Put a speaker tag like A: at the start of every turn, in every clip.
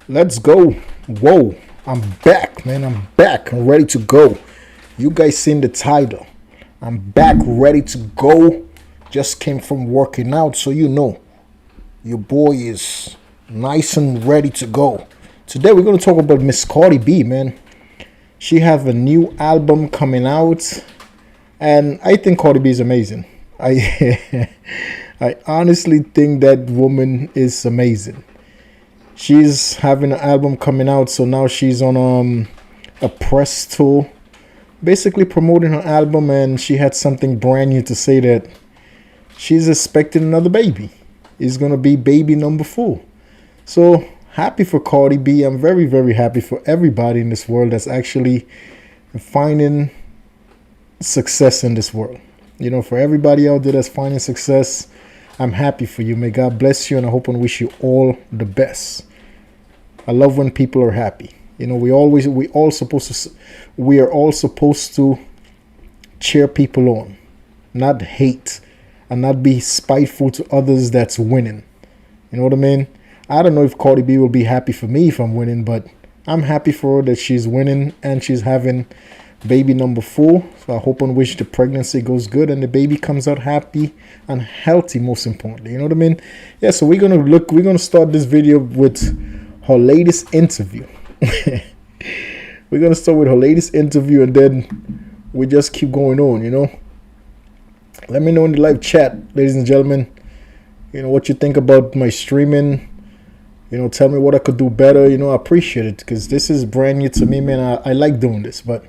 A: Let's go. Whoa. I'm back, man. I'm back. I'm ready to go. You guys seen the title. I'm back, ready to go. Just came from working out, so you know your boy is nice and ready to go. Today we're gonna talk about Miss Cardi B, man. She have a new album coming out, and I think Cardi B is amazing. I I honestly think that woman is amazing. She's having an album coming out, so now she's on a press tour, basically promoting her album, and she had something brand new to say that she's expecting another baby. It's gonna be baby number 4. So happy for Cardi B. I'm very, very happy for everybody in this world that's actually finding success in this world. You know, for everybody out there that's finding success, I'm happy for you. May God bless you, and I hope and wish you all the best. I love when people are happy. You know, we are all supposed to cheer people on, not hate, and not be spiteful to others that's winning. You know what I mean? I don't know if Cardi B will be happy for me if I'm winning, but I'm happy for her that she's winning and she's having baby number 4. So I hope and wish the pregnancy goes good and the baby comes out happy and healthy, most importantly. You know what I mean? Yeah, so we're gonna start this video with her latest interview. We're gonna start with her latest interview, and then we just keep going on, you know. Let me know in the live chat, ladies and gentlemen, you know, what you think about my streaming. You know, tell me what I could do better. You know, I appreciate it because this is brand new to me, man. I like doing this, but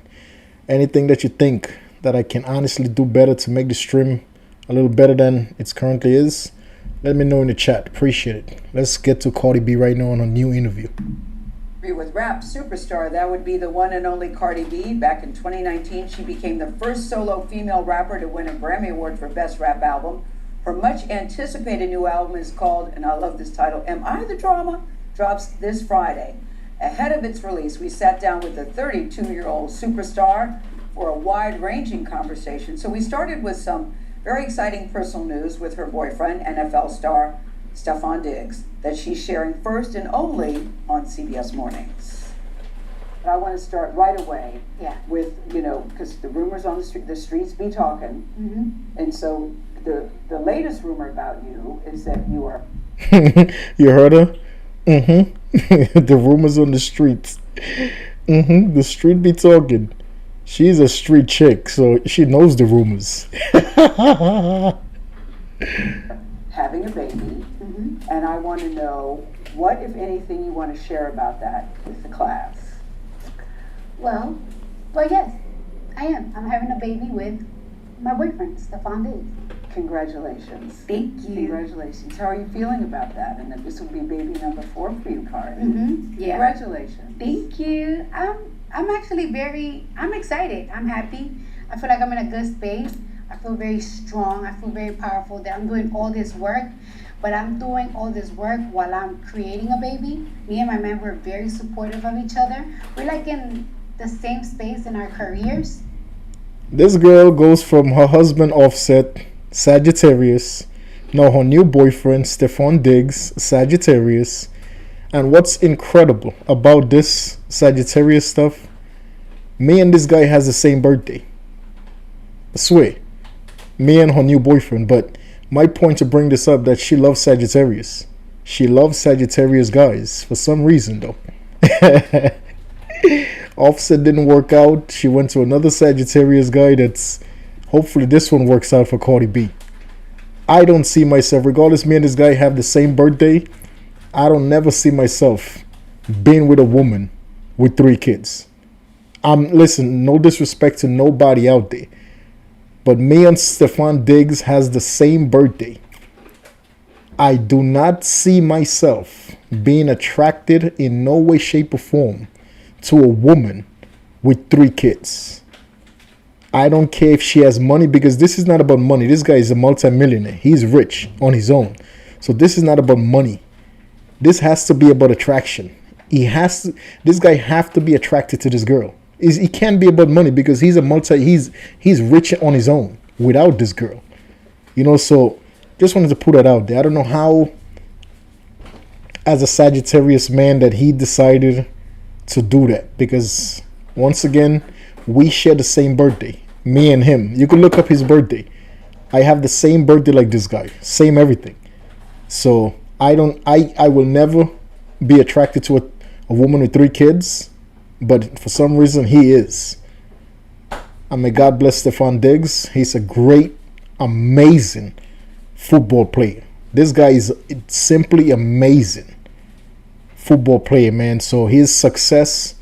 A: anything that you think that I can honestly do better to make the stream a little better than it currently is, let me know in the chat. Appreciate it. Let's get to Cardi B right now on a new interview.
B: With rap superstar, that would be the one and only Cardi B. Back in 2019, she became the first solo female rapper to win a Grammy Award for Best Rap Album. Her much anticipated new album is called, and I love this title, Am I the Drama? Drops this Friday. Ahead of its release, we sat down with the 32-year-old superstar for a wide-ranging conversation. So we started with some very exciting personal news with her boyfriend, NFL star Stefon Diggs, that she's sharing first and only on CBS Mornings. But I want to start right away with, you know, because the rumors on the streets be talking. Mm-hmm. And so the latest rumor about you is that you are...
A: You heard her? Mm-hmm. The rumors on the streets. Mm-hmm. The street be talking. She's a street chick, so she knows the rumors.
B: Having a baby, and I want to know what, if anything, you want to share about that with the class.
C: Well, yes, I am. I'm having a baby with my boyfriend, Stefon Diggs.
B: Congratulations.
C: Thank you.
B: Congratulations. How are you feeling about that? And that this will be baby number 4 for you, Cardi.
C: Yeah.
B: Congratulations.
C: Thank you. I'm actually I'm excited. I'm happy. I feel like I'm in a good space. I feel very strong. I feel very powerful that I'm doing all this work, but I'm doing all this work while I'm creating a baby. Me and my man were very supportive of each other. We're like in the same space in our careers.
A: This girl goes from her husband Offset, Sagittarius, now her new boyfriend Stefon Diggs, Sagittarius. And what's incredible about this Sagittarius stuff, me and this guy has the same birthday. I swear. Me and her new boyfriend. But my point to bring this up, that she loves Sagittarius. She loves Sagittarius guys for some reason though. Offset didn't work out. She went to another Sagittarius guy that's, hopefully this one works out for Cardi B. I don't see myself, regardless me and this guy have the same birthday, I don't never see myself being with a woman with 3 kids. Listen, no disrespect to nobody out there, but me and Stefon Diggs has the same birthday. I do not see myself being attracted in no way, shape, or form to a woman with 3 kids. I don't care if she has money, because this is not about money. This guy is a multimillionaire. He's rich on his own. So this is not about money. This has to be about attraction. This guy have to be attracted to this girl. He can't be about money, because he's rich on his own without this girl. You know, so just wanted to put that out there. I don't know how as a Sagittarius man that he decided to do that, because once again, we share the same birthday, me and him. You can look up his birthday. I have the same birthday like this guy, same everything. So I will never be attracted to a woman with 3 kids, but for some reason he is. I mean, God bless Stephon Diggs. He's a great, amazing football player. This guy is simply amazing football player, man. So his success,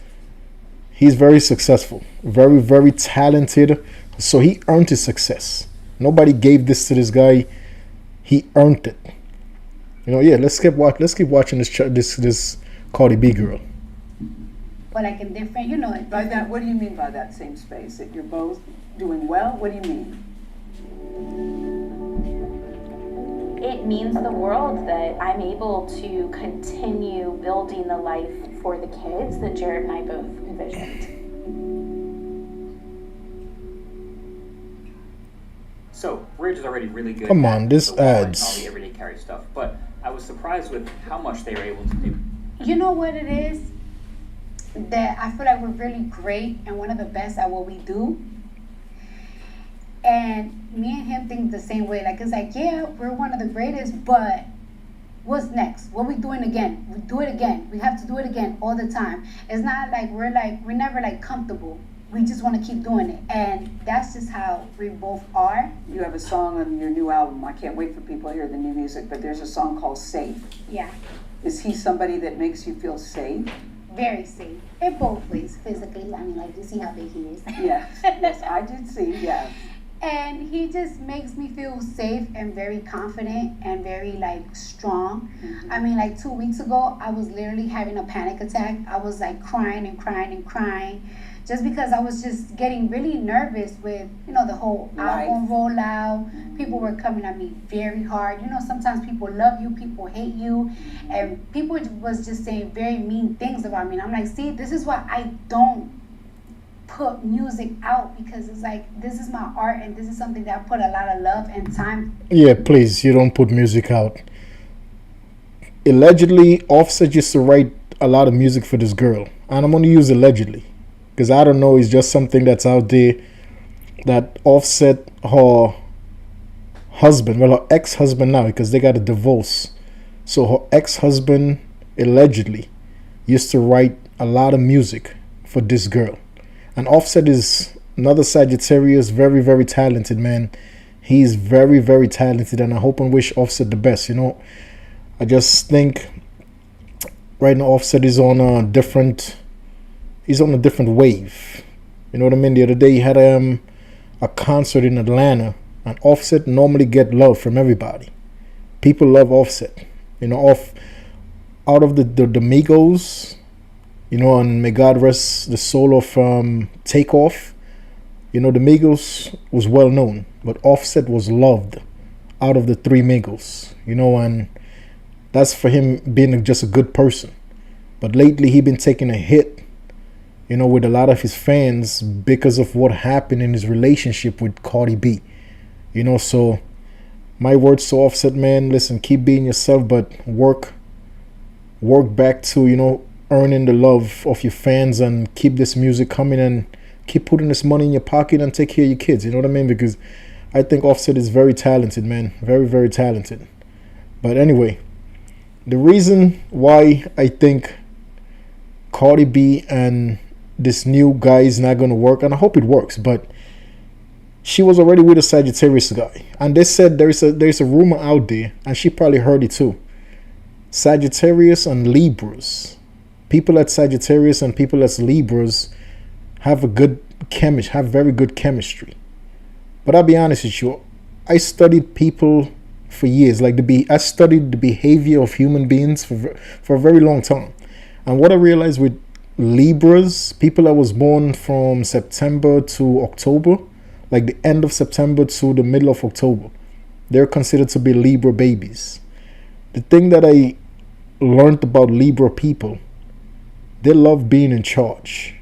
A: he's very successful, very, very talented. So he earned his success. Nobody gave this to this guy. He earned it. Yeah. Let's keep watching this Cardi B girl.
C: But like in different,
B: By that, what do you mean by that same space? That you're both doing well? What do you mean?
D: It means the world that I'm able to continue building the life for the kids that Jared and I both envisioned.
E: So, Ridge is already really good.
A: Come on, this
E: the wall and
A: adds.
E: all the everyday carry stuff, but I was surprised with how much they were able to do.
C: You know what it is? That I feel like we're really great and one of the best at what we do. And me and him think the same way. Like, it's like, yeah, we're one of the greatest, but what's next? What we doing again? We do it again. We have to do it again all the time. It's not like we're never like comfortable. We just want to keep doing it. And that's just how we both are.
B: You have a song on your new album. I can't wait for people to hear the new music, but there's a song called Safe.
C: Yeah,
B: Is he somebody that makes you feel safe?
C: very safe. In both ways, physically. I mean, like, you see how big he is.
B: Yes, I did see, yes.
C: And he just makes me feel safe and very confident and very like strong. I mean, like 2 weeks ago, I was literally having a panic attack. I was like crying and crying and crying just because I was just getting really nervous with, the whole album rollout. People were coming at me very hard. Sometimes people love you, people hate you, and people was just saying very mean things about me. And I'm like, see, this is why I don't put music out, because it's like, this is my art and this is something that I put a lot of love and time.
A: Yeah, please, you don't put music out. Allegedly, Offset used to write a lot of music for this girl, and I'm going to use allegedly because I don't know, it's just something that's out there that Offset, her husband, well, her ex-husband now, because they got a divorce, so her ex-husband allegedly used to write a lot of music for this girl. And Offset is another Sagittarius, very, very talented, man. He's very, very talented, and I hope and wish Offset the best. I just think right now Offset is on a different wave. You know what I mean? The other day he had a concert in Atlanta, and Offset normally get love from everybody. People love Offset. Out of the Migos, and may God rest the soul of Takeoff. The Migos was well known, but Offset was loved out of the 3 Migos. And that's for him being just a good person. But lately he been taking a hit, with a lot of his fans because of what happened in his relationship with Cardi B. So my words to Offset, man, listen, keep being yourself, but work back to, earning the love of your fans, and keep this music coming, and keep putting this money in your pocket, and take care of your kids. You know what I mean? Because I think Offset is very talented, man. Very, very talented. But anyway, the reason why I think Cardi B and this new guy is not going to work, and I hope it works, but she was already with a Sagittarius guy, and they said there's a rumor out there, and she probably heard it too. Sagittarius and Libras, people at Sagittarius and people at Libras have very good chemistry. But I'll be honest with you, I studied people for years. I studied the behavior of human beings for a very long time. And what I realized with Libras, people that was born from September to October, like the end of September to the middle of October, they're considered to be Libra babies. The thing that I learned about Libra people, they love being in charge,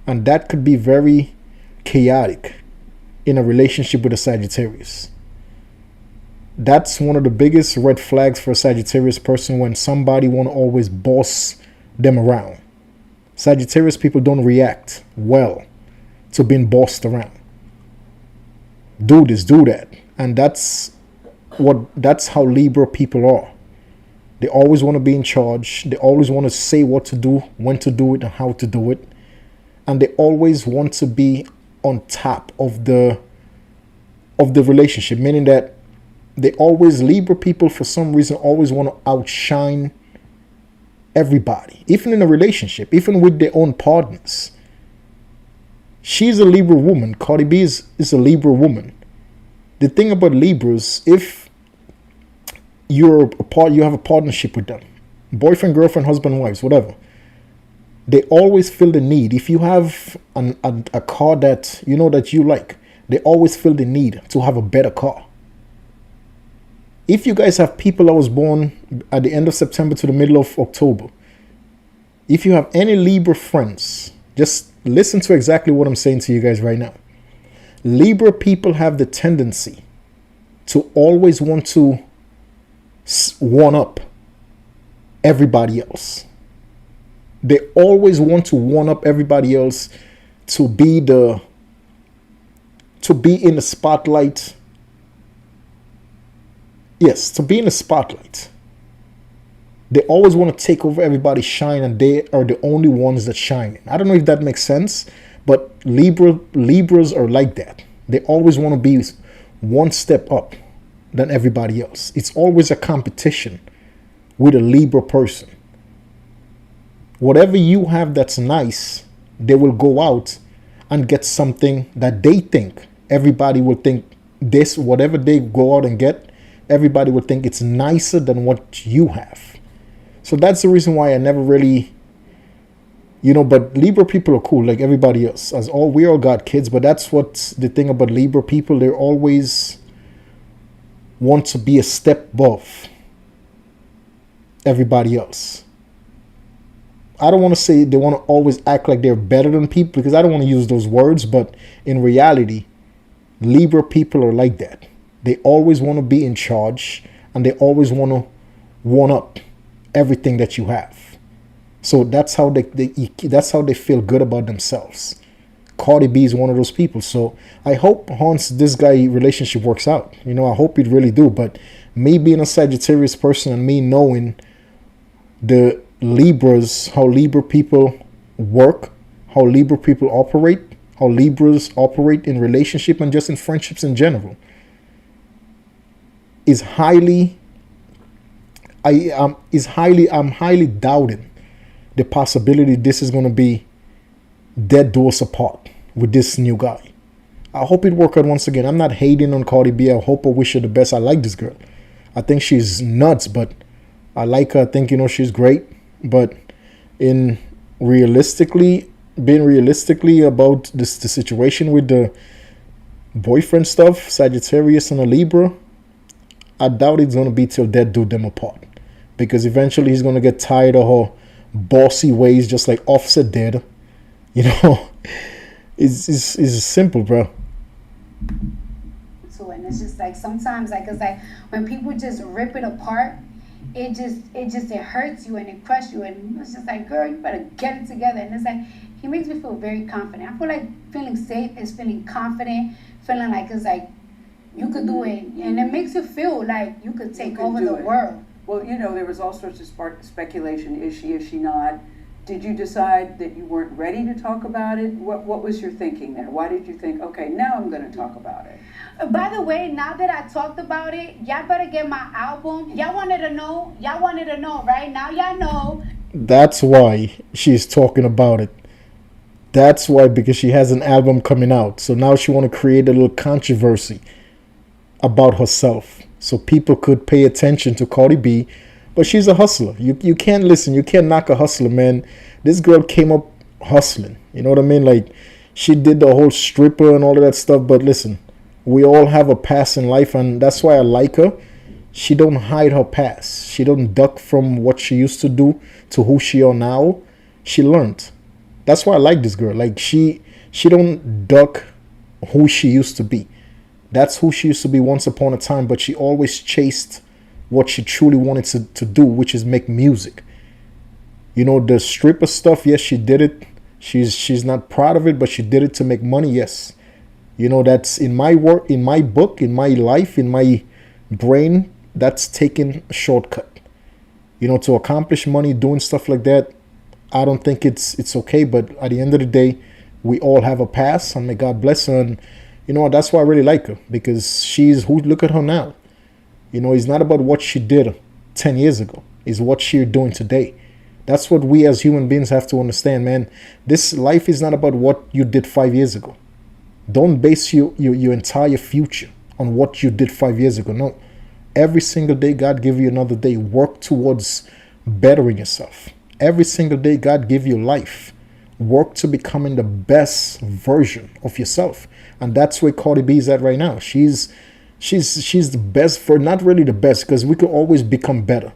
A: and that could be very chaotic in a relationship with a Sagittarius. That's one of the biggest red flags for a Sagittarius person, when somebody want to always boss them around. Sagittarius people don't react well to being bossed around. Do this, do that. And that's how Libra people are. They always want to be in charge. They always want to say what to do, when to do it, and how to do it. And they always want to be on top of the relationship, meaning that Libra people for some reason always want to outshine everybody, even in a relationship, even with their own partners. She's a Libra woman. Cardi B is a Libra woman. The thing about Libras, if you have a partnership with them, boyfriend, girlfriend, husband, wives, whatever, they always feel the need. If you have a car that you know that you like, they always feel the need to have a better car. If you guys have people that was born at the end of September to the middle of October, if you have any Libra friends, just listen to exactly what I'm saying to you guys right now. Libra people have the tendency to always want to one up everybody else. They always want to one up everybody else, to be in the spotlight. Yes, to be in the spotlight. They always want to take over everybody's shine, and they are the only ones that shine. I don't know if that makes sense, but Libras are like that. They always want to be one step up than everybody else. It's always a competition with a Libra person. Whatever you have that's nice, they will go out and get something that they think everybody will think this, whatever they go out and get, everybody will think it's nicer than what you have. So that's the reason why I never really, but Libra people are cool like everybody else. We all got kids, but that's what's the thing about Libra people. They always want to be a step above everybody else. I don't want to say they want to always act like they're better than people, because I don't want to use those words, but in reality, Libra people are like that. They always want to be in charge, and they always want to one up everything that you have. So that's how they feel good about themselves. Cardi B is one of those people. So I hope this guy relationship works out. I hope it really do. But me being a Sagittarius person, and me knowing the Libras, how Libra people work, how Libra people operate, how Libras operate in relationship and just in friendships in general, I'm highly doubting the possibility this is going to be dead doors apart with this new guy. I hope it work out once again. I'm not hating on Cardi B. I hope, I wish her the best. I like this girl. I think she's nuts, but I like her. I think, she's great. But being realistically about the situation with the boyfriend stuff, Sagittarius and a Libra, I doubt it's going to be till death do them apart. Because eventually he's going to get tired of her bossy ways, just like Offset did. It's simple, bro.
C: So, and it's just like sometimes, it's like when people just rip it apart, it hurts you and it crushes you, and it's just like, girl, you better get it together. And it's like, he makes me feel very confident. I feel like feeling safe is feeling confident, feeling like it's like you could do it, and it makes you feel like you could take over the world.
B: Well, there was all sorts of speculation. Is she not? Did you decide that you weren't ready to talk about it? What was your thinking there? Why did you think, okay, now I'm going to talk about it?
C: By the way, now that I talked about it, y'all better get my album. Y'all wanted to know, right? Now y'all know.
A: That's why she's talking about it. That's why, because she has an album coming out. So now she want to create a little controversy about herself, so people could pay attention to Cardi B. But she's a hustler. You can't listen. You can't knock a hustler, man. This girl came up hustling. You know what I mean? Like, she did the whole stripper and all of that stuff. But listen, we all have a past in life, and that's why I like her. She don't hide her past. She don't duck from what she used to do to who she are now. She learned. That's why I like this girl. Like, she don't duck who she used to be. That's who she used to be once upon a time, but she always chased what she truly wanted to do, which is make music. You know, the stripper stuff, yes, she did it. She's not proud of it, but she did it to make money, yes. You know, that's in my work, in my book, in my life, in my brain, that's taking a shortcut. You know, to accomplish money, doing stuff like that, I don't think it's okay. But at the end of the day, we all have a past, and may God bless her. And you know, that's why I really like her, because she's who. Look at her now. You know, it's not about what she did 10 years ago. It's what she's doing today. That's what we as human beings have to understand, man. This life is not about what you did 5 years ago. Don't base your entire future on what you did 5 years ago. No. Every single day, God give you another day. Work towards bettering yourself. Every single day, God give you life. Work to becoming the best version of yourself. And that's where Cardi B is at right now. She's the best, for not really the best, because we could always become better.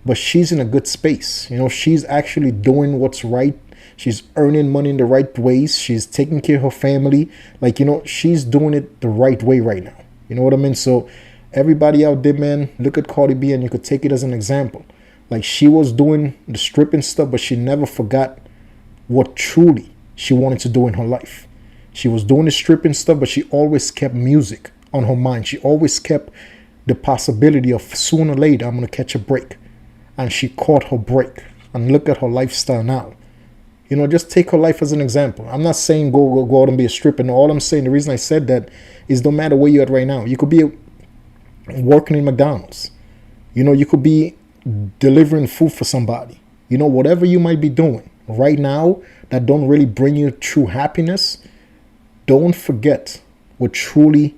A: But she's in a good space. You know, she's actually doing what's right. She's earning money in the right ways. She's taking care of her family. Like, you know, she's doing it the right way right now. You know what I mean? So everybody out there, man, look at Cardi B and you could take it as an example. Like, she was doing the stripping stuff, but she never forgot what truly she wanted to do in her life. She was doing the stripping stuff, but she always kept music on her mind. She always kept the possibility of sooner or later, I'm going to catch a break. And she caught her break. And look at her lifestyle now. You know, just take her life as an example. I'm not saying go out and be a stripper. No, all I'm saying, the reason I said that is no matter where you're at right now. You could be working in McDonald's. You know, you could be delivering food for somebody. You know, whatever you might be doing right now that don't really bring you true happiness, don't forget what truly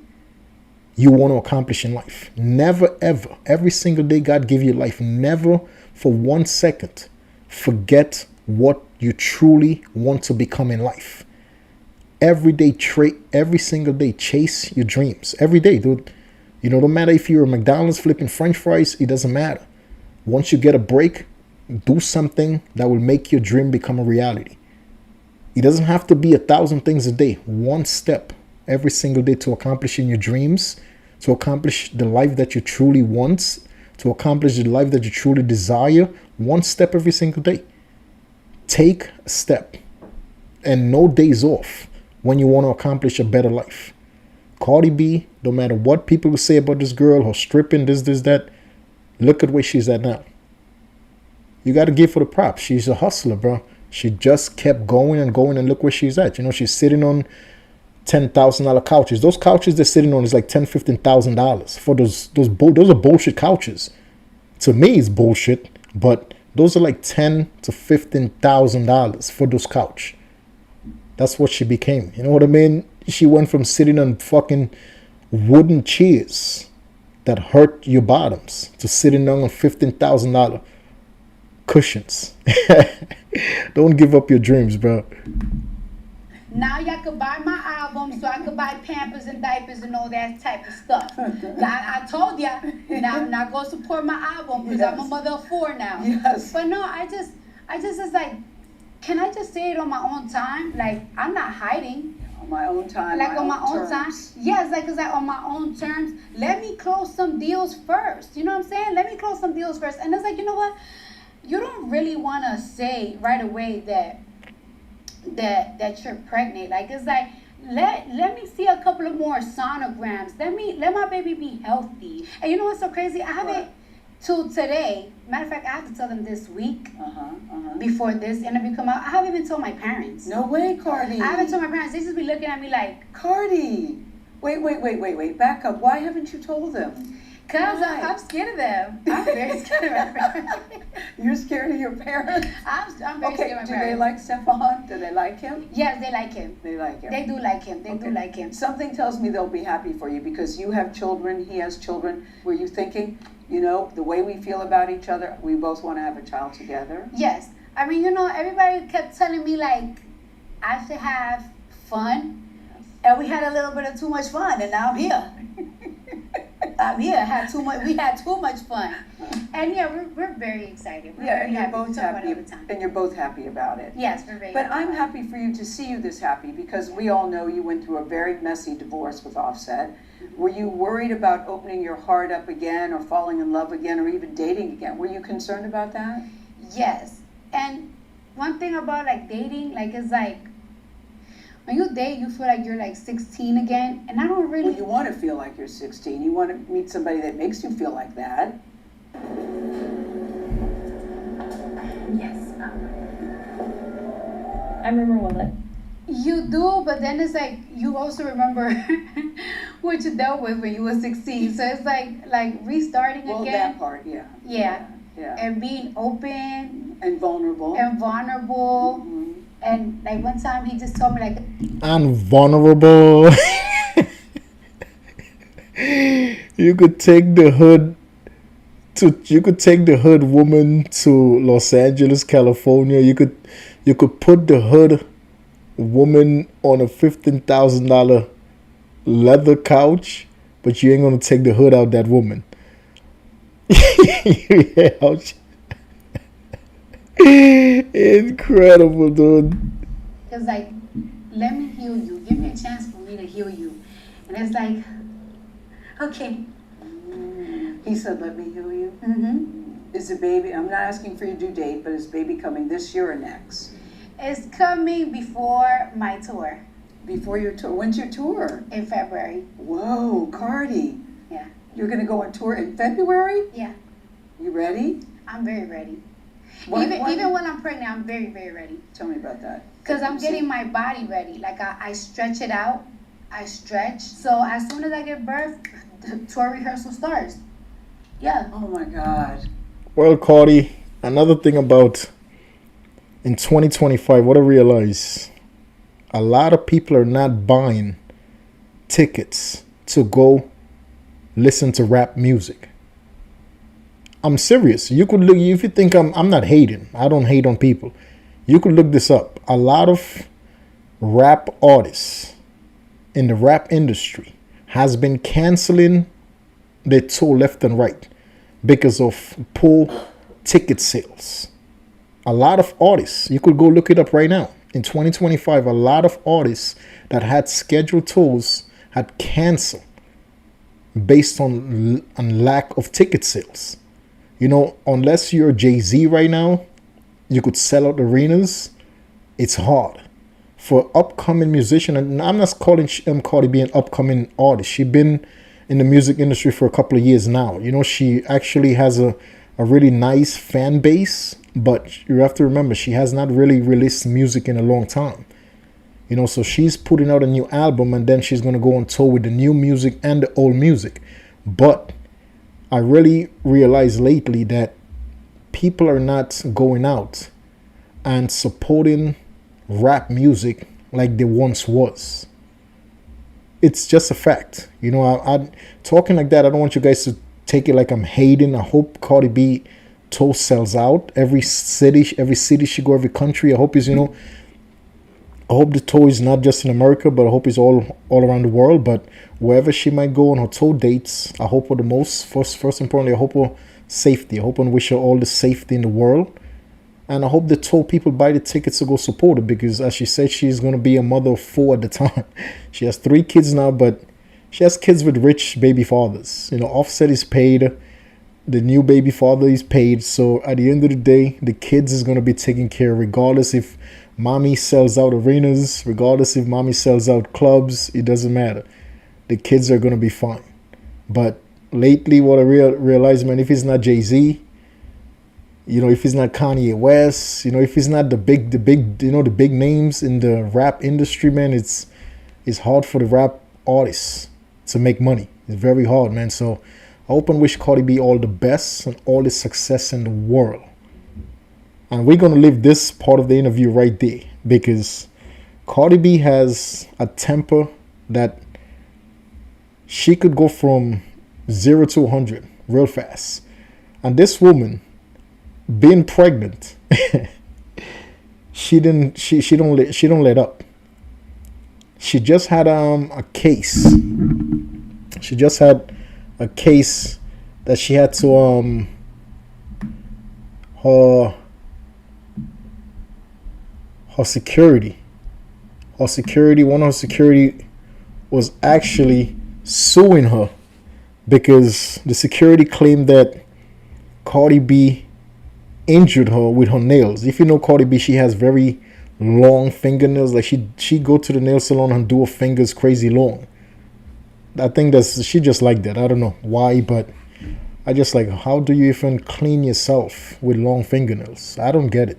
A: you want to accomplish in life. Never, ever, every single day God give you life, never for 1 second forget what you truly want to become in life. Every day, every single day, chase your dreams. Every day, dude. You know, no matter if you're a McDonald's flipping French fries, it doesn't matter. Once you get a break, do something that will make your dream become a reality. It doesn't have to be 1,000 things a day. One step every single day to accomplishing your dreams, to accomplish the life that you truly want, to accomplish the life that you truly desire. One step every single day. Take a step. And no days off when you want to accomplish a better life. Cardi B, no matter what people will say about this girl, her stripping, this, that, look at where she's at now. You got to give her the props. She's a hustler, bro. She just kept going and going, and look where she's at. You know, she's sitting on $10,000 couches. Those couches they're sitting on is like $10,000, $15,000 for those are bullshit couches. To me, it's bullshit, but those are like $10,000 to $15,000 for those couch. That's what she became. You know what I mean? She went from sitting on fucking wooden chairs that hurt your bottoms to sitting on $15,000 cushions. Don't give up your dreams, bro.
C: Now y'all could buy my album so I could buy Pampers and diapers and all that type of stuff. I told ya, now go support my album because I'm a mother of 4 now.
B: Yes.
C: But no, I just is like, can I just say it on my own time? Like, I'm not hiding.
B: On my own time.
C: Like on my own time. Yes, like, cause like on my own terms. Let me close some deals first. You know what I'm saying? Let me close some deals first. And it's like, you know what? You don't really want to say right away that you're pregnant. Like, it's like, let me see a couple of more sonograms. Let my baby be healthy. And you know what's so crazy? I haven't till today. Matter of fact, I have to tell them this week before this interview come out. I haven't even told my parents.
B: No way, Cardi.
C: I haven't told my parents. They just be looking at me like,
B: Cardi. Wait. Back up. Why haven't you told them?
C: Cause I'm scared of them. I'm very scared of my parents.
B: You're scared of your parents?
C: I'm very scared of my
B: do
C: parents.
B: they like Stefan? Do they like him?
C: Yes, they like him.
B: They like him.
C: They do like him. They do like him.
B: Something tells me they'll be happy for you because you have children, he has children. Were you thinking, you know, the way we feel about each other, we both want to have a child together?
C: Yes. I mean, you know, everybody kept telling me, like, I should have fun. And we had a little bit of too much fun, and now I'm here. Yeah, had too much. We had too much fun, and yeah, we're very excited. We're
B: Yeah,
C: very
B: and you're
C: happy.
B: both
C: We talk about
B: happy,
C: it all the time.
B: and you're both happy about it.
C: Yes, we're very.
B: But
C: happy.
B: I'm happy for you to see you this happy because we all know you went through a very messy divorce with Offset. Were you worried about opening your heart up again or falling in love again or even dating again? Were you concerned about that?
C: Yes, and one thing about like dating, like it's like when you date, you feel like you're like 16 again, and I don't
B: Well,
C: really.
B: you want to feel like you're 16. You want to meet somebody that makes you feel like that.
D: Yes. I remember Willet.
C: You do, but then it's like you also remember what you dealt with when you were 16. So it's like restarting
B: Well,
C: again.
B: that part, yeah.
C: Yeah.
B: Yeah.
C: And being open
B: And vulnerable.
C: and vulnerable.
B: Mhm.
C: And like one time he just told me like,
A: And vulnerable. You could take the hood woman to Los Angeles, California. You could put the hood woman on a $15,000 leather couch, but you ain't gonna take the hood out that woman. Incredible, dude.
C: it's like, let me heal you. Give me a chance for me to heal you. And it's like, okay.
B: He said, let me heal you.
C: Mm-hmm.
B: Is the baby, I'm not asking for your due date, but is baby coming this year or next?
C: It's coming before my tour
B: Before your tour. When's your tour?
C: in February.
B: Whoa, Cardi.
C: Yeah.
B: You're going to go on tour in February?
C: Yeah.
B: You ready?
C: I'm very ready.
B: What-
C: Even when I'm pregnant, I'm very, very ready.
B: Tell me about that.
C: Because I'm getting my body ready. Like I stretch it out. I stretch. So as soon as I give birth, the tour rehearsal starts. Yeah.
B: Oh my God.
A: Well, Cardi, another thing about in 2025, what I realize, a lot of people are not buying tickets to go listen to rap music. I'm serious. You could look, if you think I'm not hating. I don't hate on people. You could look this up. A lot of rap artists in the rap industry has been canceling their tour left and right because of poor ticket sales. A lot of artists, you could go look it up right now. In 2025, a lot of artists that had scheduled tours had canceled based on lack of ticket sales. You know, unless you're Jay-Z right now, you could sell out arenas. It's hard for upcoming musician. And I'm not calling Cardi B an upcoming artist. She's been in the music industry for a couple of years now. You know, she actually has a really nice fan base, but you have to remember she has not really released music in a long time. You know, so she's putting out a new album and then she's going to go on tour with the new music and the old music. But I really realized lately that people are not going out and supporting rap music like they once was. It's just a fact. You know, I talking like that, I don't want you guys to take it like I'm hating. I hope Cardi B tour sells out. Every city she go, every country. I hope is, you know, I hope the tour is not just in America, but I hope it's all around the world. But wherever she might go on her tour dates, I hope her the most, first importantly, I hope her safety. I hope and wish her all the safety in the world. And I hope the tour people buy the tickets to go support her because, as she said, she's going to be a mother of 4 at the time. She has 3 kids now, but she has kids with rich baby fathers. You know, Offset is paid. The new baby father is paid. So at the end of the day, the kids is going to be taken care of regardless if mommy sells out arenas, regardless if mommy sells out clubs. It doesn't matter. The kids are going to be fine. But lately, what I realized, man, if it's not Jay-Z, you know, if it's not Kanye West, you know, if it's not the big, you know, the big names in the rap industry, man, it's hard for the rap artists to make money. It's very hard, man. So I hope and wish Cardi B all the best and all the success in the world. And we're going to leave this part of the interview right there because Cardi B has a temper that she could go from 0 to 100 real fast. And this woman, being pregnant, she don't let up. She just had a case. She just had a case that she had to her security. One of her security was actually suing her because the security claimed that Cardi B injured her with her nails. If you know Cardi B, she has very long fingernails. Like she go to the nail salon and do her fingers crazy long. I think she just like that. I don't know why, but I just like, how do you even clean yourself with long fingernails? I don't get it.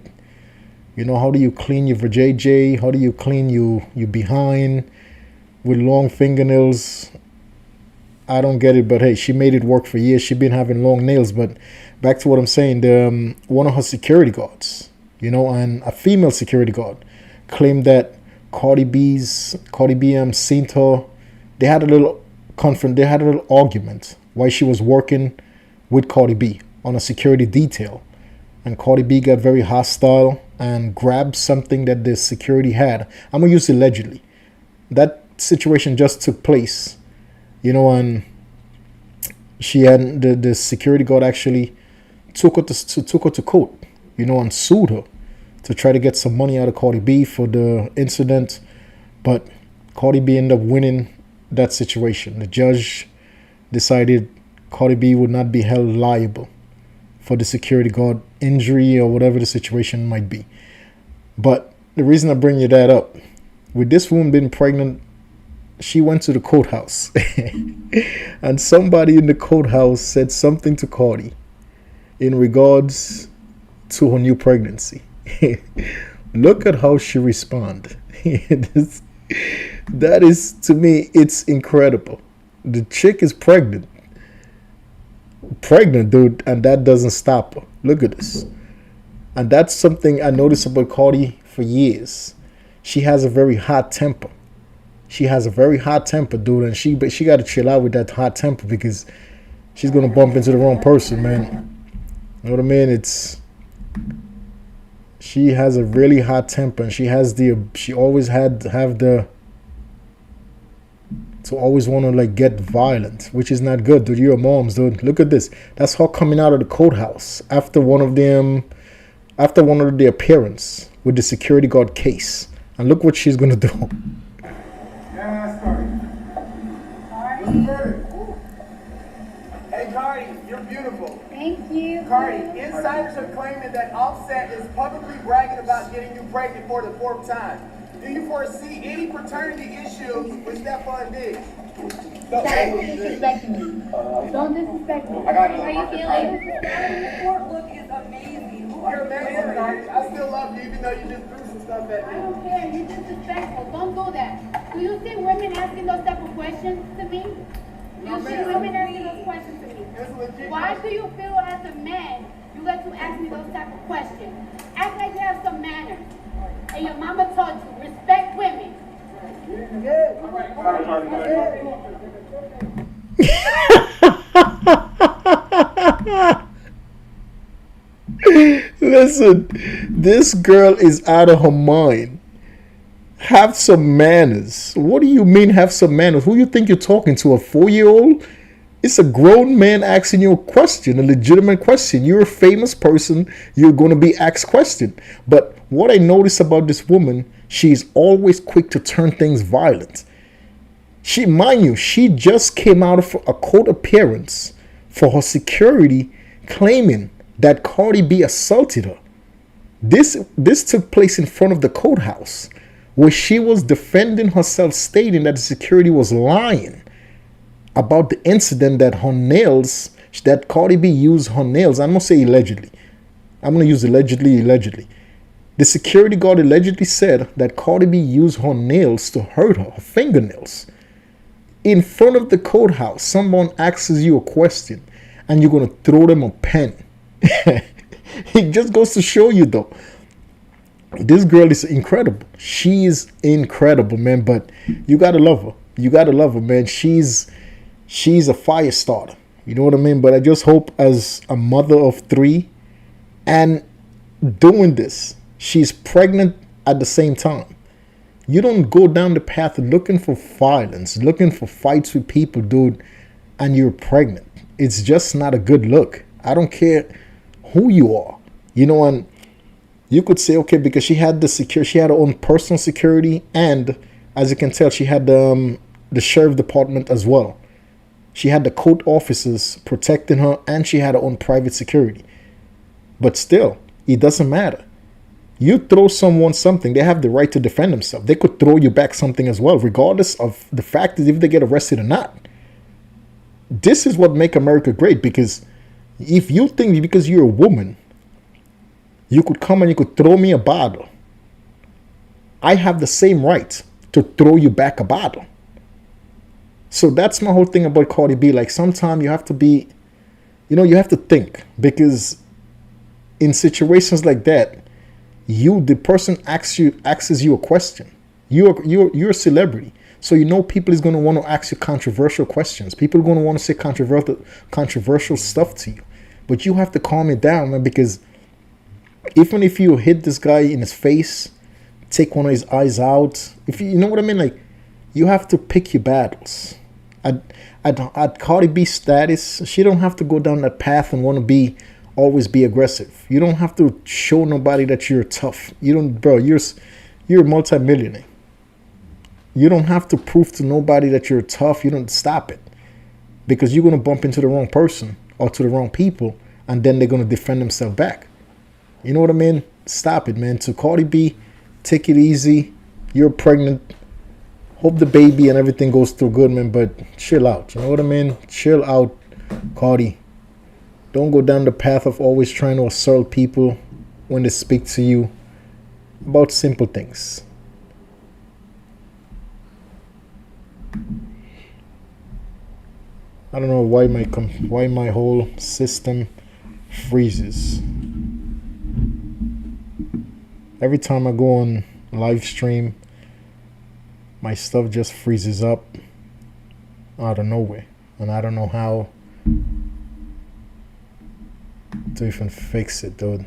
A: You know, how do you clean your vajayjay? How do you clean you behind with long fingernails? I don't get it, but hey, she made it work for years. She been having long nails. But back to what I'm saying, one of her security guards, you know, and a female security guard claimed that Cardi B seen her. They had a little argument while she was working with Cardi B on a security detail, and Cardi B got very hostile and grabbed something that the security had. I'm gonna use allegedly. That situation just took place, you know, and she had the security guard actually took her to court, you know, and sued her to try to get some money out of Cardi B for the incident. But Cardi B ended up winning that situation. The judge decided Cardi B would not be held liable for the security guard injury or whatever the situation might be. But the reason I bring you that up, with this woman being pregnant, she went to the courthouse and somebody in the courthouse said something to Cardi in regards to her new pregnancy. Look at how she responded. That is, to me, it's incredible. The chick is pregnant, dude, and that doesn't stop her. Look at this. And that's something I noticed about Cardi for years. She has a very hot temper. Dude, and she got to chill out with that hot temper because she's gonna bump into the wrong person, man. You know what I mean? She has a really hot temper, and she always always want to like get violent, which is not good, dude. You're moms, dude. Look at this. That's her coming out of the courthouse after one of their appearance with the security guard case, and look what she's gonna do.
F: Hey Cardi, you're beautiful.
C: Thank you.
F: Cardi, insiders are claiming that Offset is publicly bragging about getting you pregnant for the 4th time. Do you foresee any paternity issues with Stephon Diggs?
C: Stop disrespecting me. Don't disrespect me. How you feeling?
B: Your court look is amazing.
F: You're amazing, Cardi. I still love you even though you just threw some stuff at
C: I
F: me.
C: don't care. You're disrespectful. Don't do that. Do you see women asking those type of questions to me? Do you see women asking those questions to me?
F: It's legit.
C: Why do you feel as a man you got to ask me those type of questions? Act like you have some manners. And your mama taught you, respect women.
A: Listen, this girl is out of her mind. Have some manners. What do you mean have some manners? Who you think you're talking to, a 4-year-old? It's a grown man asking you a question, a legitimate question. You're a famous person. You're going to be asked question. But what I notice about this woman, she's always quick to turn things violent. Mind you, she just came out of a court appearance for her security claiming that Cardi B assaulted her. This took place in front of the courthouse where she was defending herself, stating that the security was lying about the incident that Cardi B used her nails. I'm going to say allegedly. I'm going to use allegedly. The security guard allegedly said that Cardi B used her nails to hurt her fingernails. In front of the courthouse, someone asks you a question and you're going to throw them a pen. It just goes to show you, though. This girl is incredible. She is incredible, man. But you got to love her. Man. She's a fire starter. You know what I mean? But I just hope, as a mother of 3 and doing this, she's pregnant at the same time. You don't go down the path looking for violence, looking for fights with people, dude, and you're pregnant. It's just not a good look. I don't care who you are. And you could say, okay, because she had she had her own personal security, and as you can tell, she had the sheriff department as well. She had the court officers protecting her, and she had her own private security. But still, it doesn't matter. You throw someone something, they have the right to defend themselves. They could throw you back something as well, regardless of the fact that if they get arrested or not. This is what makes America great, because if you think because you're a woman, you could come and you could throw me a bottle, I have the same right to throw you back a bottle. So that's my whole thing about Cardi B. Like, sometimes you have to be, you have to think, because in situations like that, the person asks you a question. You're a celebrity, so people is going to want to ask you controversial questions. People are going to want to say controversial stuff to you, but you have to calm it down, man. Because even if you hit this guy in his face, take one of his eyes out, if you know what I mean, like, you have to pick your battles. At Cardi B's status, she don't have to go down that path and want to always be aggressive. You don't have to show nobody that you're tough. You don't, bro. You're a multimillionaire. You don't have to prove to nobody that you're tough. You don't stop it, because you're gonna bump into the wrong person or to the wrong people, and then they're gonna defend themselves back. You know what I mean? Stop it, man. To Cardi B, take it easy. You're pregnant. Hope the baby and everything goes through good, man. But chill out. You know what I mean? Chill out, Cardi. Don't go down the path of always trying to assault people when they speak to you about simple things. I don't know why my whole system freezes. Every time I go on live stream, my stuff just freezes up out of nowhere, and I don't know how to even fix it, dude.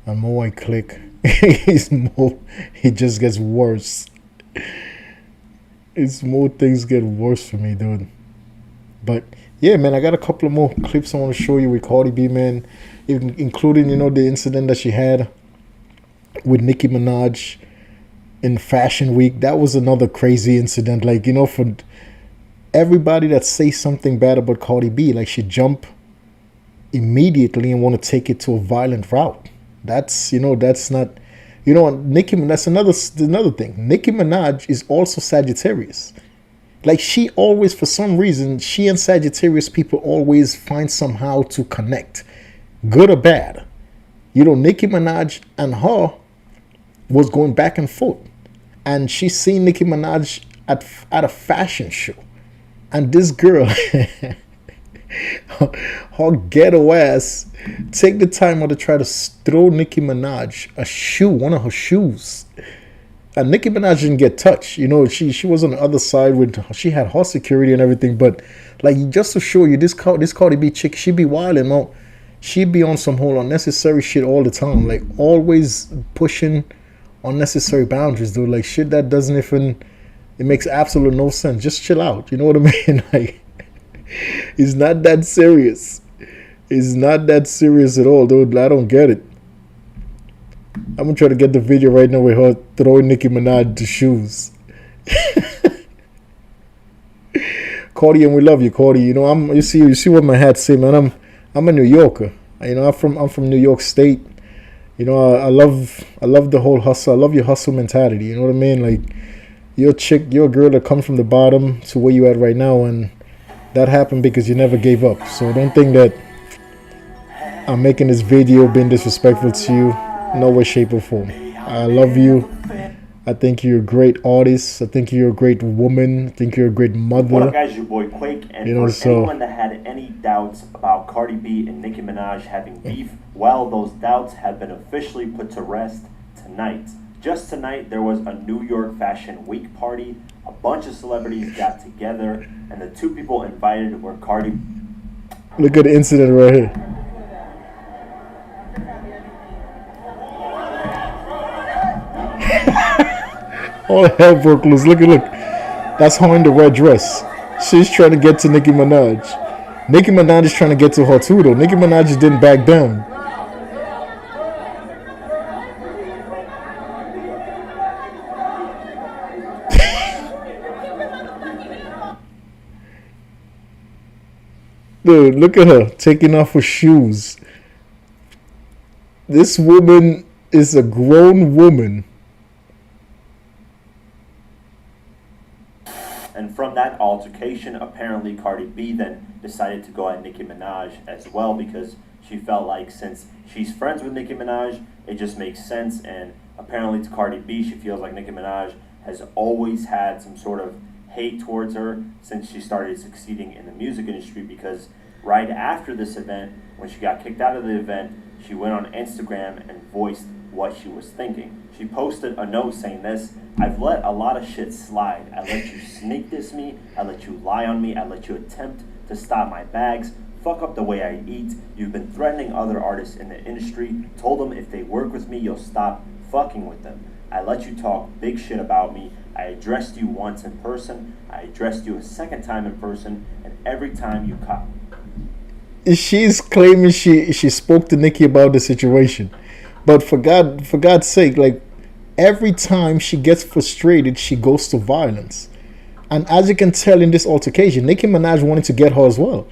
A: And more I click, it just gets worse. It's more things get worse for me, dude. But yeah, man, I got a couple of more clips I want to show you with Cardi B, man, including the incident that she had with Nicki Minaj in Fashion Week. That was another crazy incident. Like, for everybody that says something bad about Cardi B, like, she jump immediately and want to take it to a violent route. That's not, Nicki, that's another thing. Nicki Minaj is also Sagittarius. Like, she always, for some reason, she and Sagittarius people always find somehow to connect, good or bad. Nicki Minaj and her was going back and forth, and she seen Nicki Minaj at a fashion show, and this girl, her ghetto ass, take the time out to try to throw Nicki Minaj a shoe, one of her shoes. And Nicki Minaj didn't get touched. She was on the other side she had her security and everything. But, like, just to show you, this Cardi B chick, she be wilding out. She be on some whole unnecessary shit all the time. Like, always pushing unnecessary boundaries, dude. Like, shit that doesn't even, it makes absolute no sense. Just chill out. You know what I mean? Like, it's not that serious. It's not that serious at all, dude. I don't get it. I'm gonna try to get the video right now with her throwing Nicki Minaj the shoes. Cardi, and we love you, Cardi. You see what my hat say, man. I'm a New Yorker. I'm from New York State. I love the whole hustle. I love your hustle mentality. You know what I mean? Like, you're a girl that comes from the bottom to where you at right now, and that happened because you never gave up. So don't think that I'm making this video being disrespectful to you. No way, shape, or form. I love you. I think you're a great artist. I think you're a great woman. I think you're a great mother.
G: What up, guys? Your boy Quake. And for anyone that had any doubts about Cardi B and Nicki Minaj having beef, well, those doubts have been officially put to rest tonight. Just tonight, there was a New York Fashion Week party. A bunch of celebrities got together, and the two people invited were Cardi.
A: Look at the incident right here. All hell broke loose. Look. That's her in the red dress. She's trying to get to Nicki Minaj. Nicki Minaj is trying to get to her too, though. Nicki Minaj just didn't back down. Dude, look at her taking off her shoes. This woman is a grown woman.
G: And from that altercation, apparently Cardi B then decided to go at Nicki Minaj as well because she felt like since she's friends with Nicki Minaj, it just makes sense. And apparently to Cardi B, she feels like Nicki Minaj has always had some sort of hate towards her since she started succeeding in the music industry because right after this event, when she got kicked out of the event, she went on Instagram and voiced what she was thinking. She posted a note saying this: "I've let a lot of shit slide. I let you sneak diss me. I let you lie on me. I let you attempt to stop my bags, fuck up the way I eat. You've been threatening other artists in the industry. Told them if they work with me, you'll stop fucking with them. I let you talk big shit about me. I addressed you once in person. I addressed you a second time in person, and every time you cop."
A: She's claiming she spoke to Nicki about the situation, but for God's sake, like every time she gets frustrated, she goes to violence. And as you can tell in this altercation, Nicki Minaj wanted to get her as well.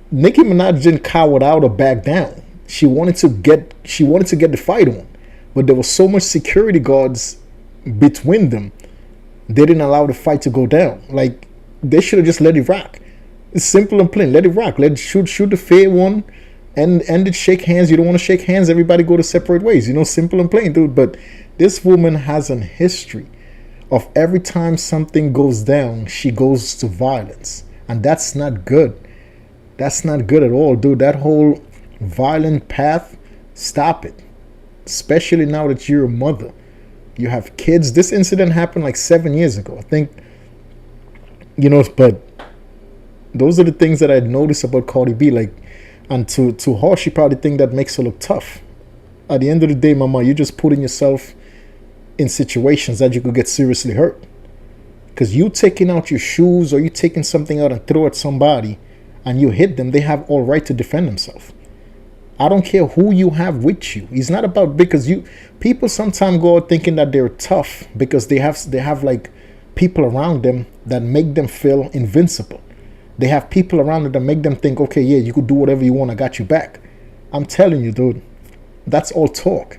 A: Nicki Minaj didn't cower out or back down. She wanted to get the fight on, but there was so much security guards between them. They didn't allow the fight to go down. Like they should have just let it rock. It's simple and plain. Let it rock. Shoot the fair one, and it. Shake hands. You don't want to shake hands. Everybody go to separate ways. Simple and plain, dude. But this woman has an history of every time something goes down, she goes to violence, and that's not good. That's not good at all, dude. That whole violent path, stop it. Especially now that you're a mother, you have kids. This incident happened like 7 years ago, I think. But those are the things that I noticed about Cardi B. Like, and to her, she probably think that makes her look tough. At the end of the day, mama, you're just putting yourself in situations that you could get seriously hurt. Because you taking out your shoes or you taking something out and throw at somebody and you hit them, they have all right to defend themselves. I don't care who you have with you. It's not about, because people sometimes go out thinking that they're tough because they have like people around them that make them feel invincible. They have people around them that make them think, okay, yeah, you could do whatever you want. I got you back. I'm telling you, dude, that's all talk.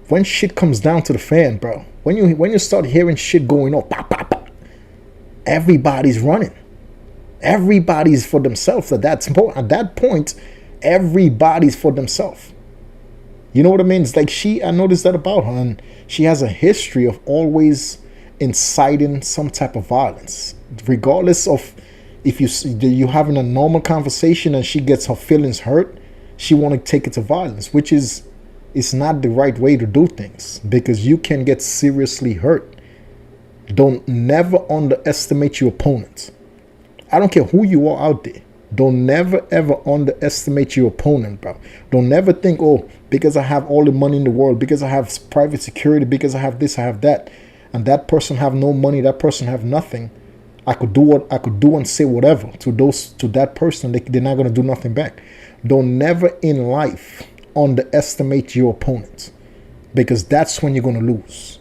A: When shit comes down to the fan, bro, when you start hearing shit going on, pop, pop, pop, everybody's running. Everybody's for themselves at that point. Everybody's for themselves. You know what I mean? It's like I noticed that about her, and she has a history of always inciting some type of violence, regardless of if you having a normal conversation and she gets her feelings hurt, she want to take it to violence, which is not the right way to do things, because you can get seriously hurt. Don't never underestimate your opponent. I don't care who you are out there. Don't never ever underestimate your opponent, bro. Don't never think, oh, because I have all the money in the world, because I have private security, because I have this, I have that, and that person have no money, that person have nothing, I could do what I could do and say whatever to that person. They're not gonna do nothing back. Don't never in life underestimate your opponent, because that's when you're gonna lose.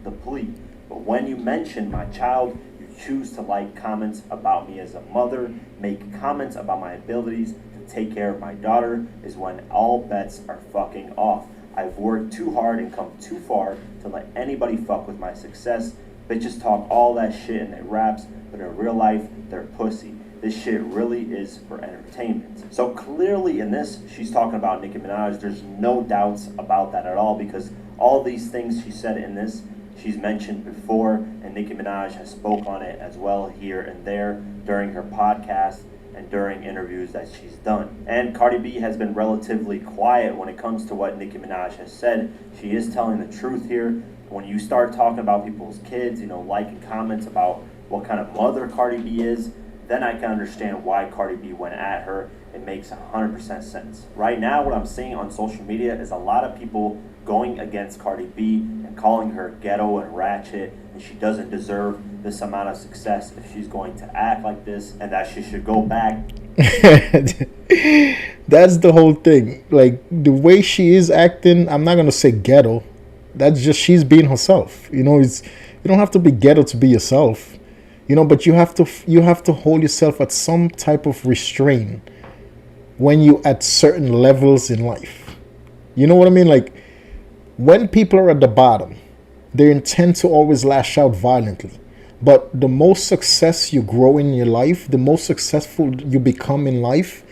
G: The plea, but when you mention my child, you choose to like comments about me as a mother, make comments about my abilities to take care of my daughter, is when all bets are fucking off. I've worked too hard and come too far to let anybody fuck with my success. Bitches talk all that shit in their raps, but in real life, they're pussy. This shit really is for entertainment. So clearly in this, she's talking about Nicki Minaj. There's no doubts about that at all, because all these things she said in this, she's mentioned before, and Nicki Minaj has spoke on it as well here and there during her podcast and during interviews that she's done. And Cardi B has been relatively quiet when it comes to what Nicki Minaj has said. She is telling the truth here. When you start talking about people's kids, liking comments about what kind of mother Cardi B is, then I can understand why Cardi B went at her it makes 100% sense. Right now, what I'm seeing on social media is a lot of people going against Cardi B and calling her ghetto and ratchet, and she doesn't deserve this amount of success if she's going to act like this, and that she should go back.
A: That's the whole thing. Like, the way she is acting, I'm not gonna say ghetto. That's just she's being herself. You know, it's you don't have to be ghetto to be yourself. You know, but you have to hold yourself at some type of restraint when you at certain levels in life. You know what I mean? Like, when people are at the bottom, they intend to always lash out violently. But the most success you grow in your life, the most successful you become in life,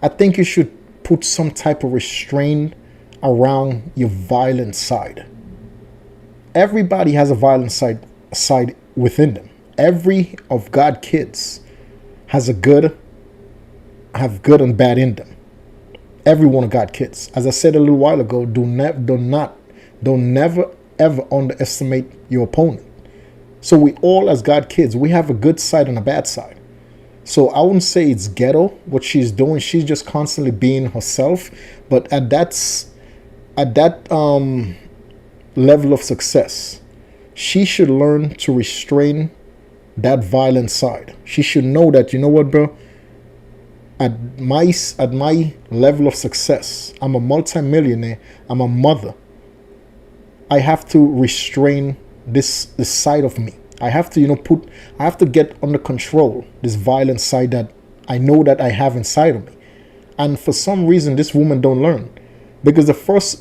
A: I think you should put some type of restraint around your violent side. Everybody has a violent side within them. Every of God kids have good and bad in them. Every one of God kids. As I said a little while ago, don't never ever underestimate your opponent. So we all, as God kids, we have a good side and a bad side. So I wouldn't say it's ghetto what she's doing. She's just constantly being herself. But at that level of success, she should learn to restrain that violent side. She should know that, you know what, bro? At my level of success, I'm a multimillionaire. I'm a mother. I have to restrain this side of me. I have to, I have to get under control this violent side that I know that I have inside of me. And for some reason, this woman don't learn. Because the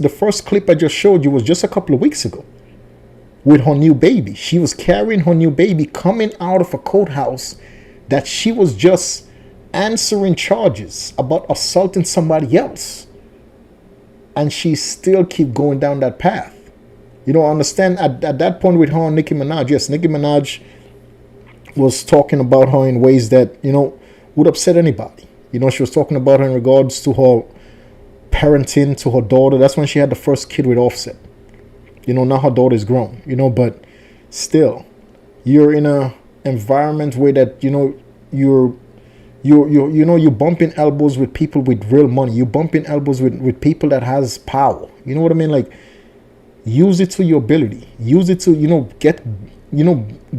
A: first clip I just showed you was just a couple of weeks ago with her new baby. She was carrying her new baby coming out of a courthouse that she was just answering charges about assaulting somebody else. And she still keep going down that path. You know, I understand at that point with her and Nicki Minaj, yes, Nicki Minaj was talking about her in ways that, you know, would upset anybody. You know, she was talking about her in regards to her parenting to her daughter. That's when she had the first kid with Offset. You know, now her daughter is grown, you know, but still, you're in a environment where that, you know, you're bumping elbows with people with real money. You're bumping elbows with people that has power. You know what I mean? Like, use it to your ability. Use it to,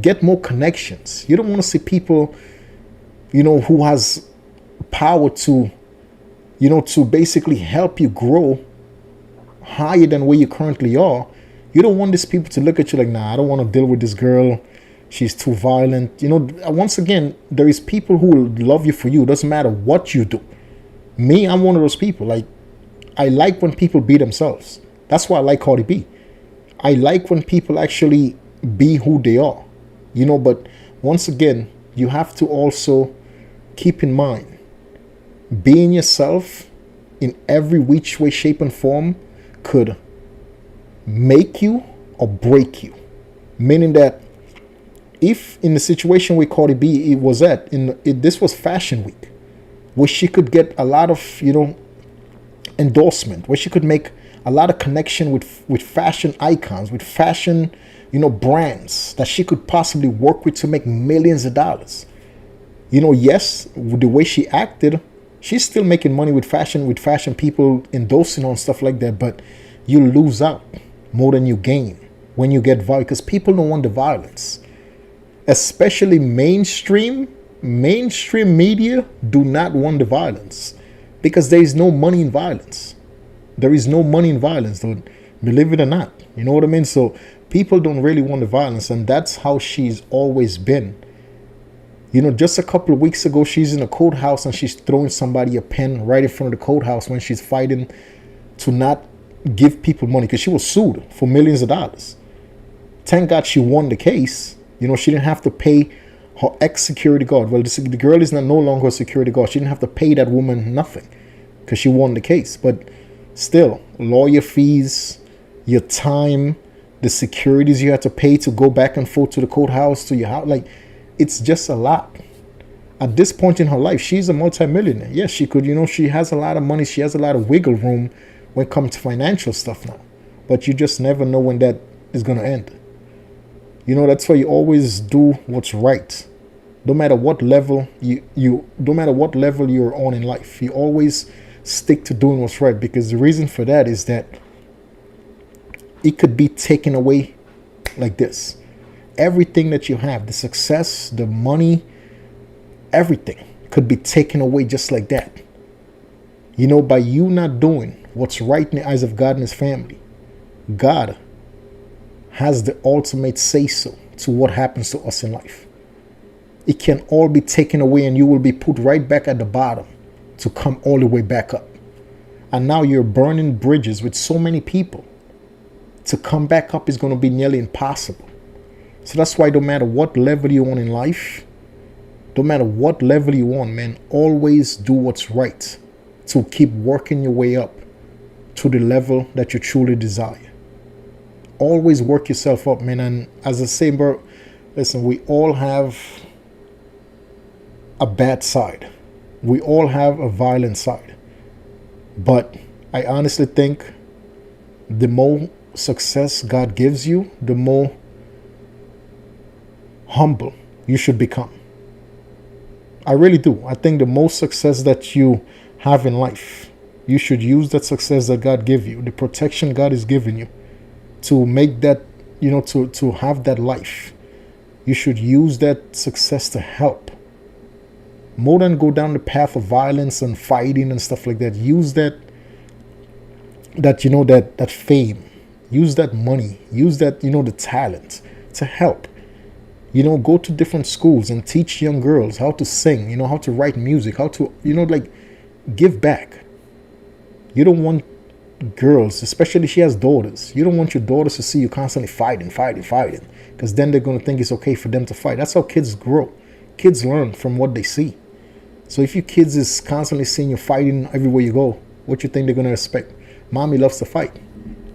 A: get more connections. You don't want to see people, who has power to, to basically help you grow higher than where you currently are. You don't want these people to look at you like, nah, I don't want to deal with this girl. She's too violent. Once again, there is people who will love you for you. It doesn't matter what you do. Me, I'm one of those people. Like, I like when people be themselves. That's why I like Cardi B. I like when people actually be who they are. But once again, you have to also keep in mind, being yourself in every which way, shape, and form could make you or break you. Meaning that if in the situation where Cardi B was at, this was Fashion Week, where she could get a lot of, endorsement, where she could make a lot of connection with fashion icons, with fashion, brands that she could possibly work with to make millions of dollars. Yes, with the way she acted, she's still making money with fashion people endorsing her and stuff like that, but you lose out more than you gain when you get violent, because people don't want the violence. Especially mainstream media do not want the violence, because there is no money in violence. There is no money in violence, dude. Believe it or not. You know what I mean? So people don't really want the violence, and that's how she's always been. Just a couple of weeks ago, she's in a courthouse and she's throwing somebody a pen right in front of the courthouse when she's fighting to not give people money, because she was sued for millions of dollars. Thank God she won the case. She didn't have to pay her ex-security guard. Well, the girl is no longer a security guard. She didn't have to pay that woman nothing because she won the case. But still, lawyer fees, your time, the securities you had to pay to go back and forth to the courthouse, to your house, like, it's just a lot. At this point in her life, she's a multimillionaire. Yes, she could, she has a lot of money. She has a lot of wiggle room when it comes to financial stuff now. But you just never know when that is going to end. That's why you always do what's right. No matter what level no matter what level you're on in life, you always stick to doing what's right, because the reason for that is that it could be taken away like this. Everything that you have, the success, the money, everything could be taken away just like that. By you not doing what's right in the eyes of God and his family. God has the ultimate say-so to what happens to us in life. It can all be taken away and you will be put right back at the bottom to come all the way back up. And now you're burning bridges with so many people. To come back up is going to be nearly impossible. So that's why no matter what level you're on in life, no matter what level you're on, man, always do what's right to keep working your way up to the level that you truly desire. Always work yourself up, man. And as I say, bro, listen, we all have a bad side. We all have a violent side. But I honestly think the more success God gives you, the more humble you should become. I really do. I think the most success that you have in life, you should use that success that God gave you, the protection God is giving you, to make that, to have that life. You should use that success to help. More than go down the path of violence and fighting and stuff like that. Use that fame. Use that money. Use that, the talent to help. Go to different schools and teach young girls how to sing, how to write music, how to, give back. You don't want girls, especially if she has daughters, you don't want your daughters to see you constantly fighting, because then they're going to think it's okay for them to fight. That's how kids grow. Kids learn from what they see. So if your kids is constantly seeing you fighting everywhere you go, what you think they're going to expect? Mommy loves to fight.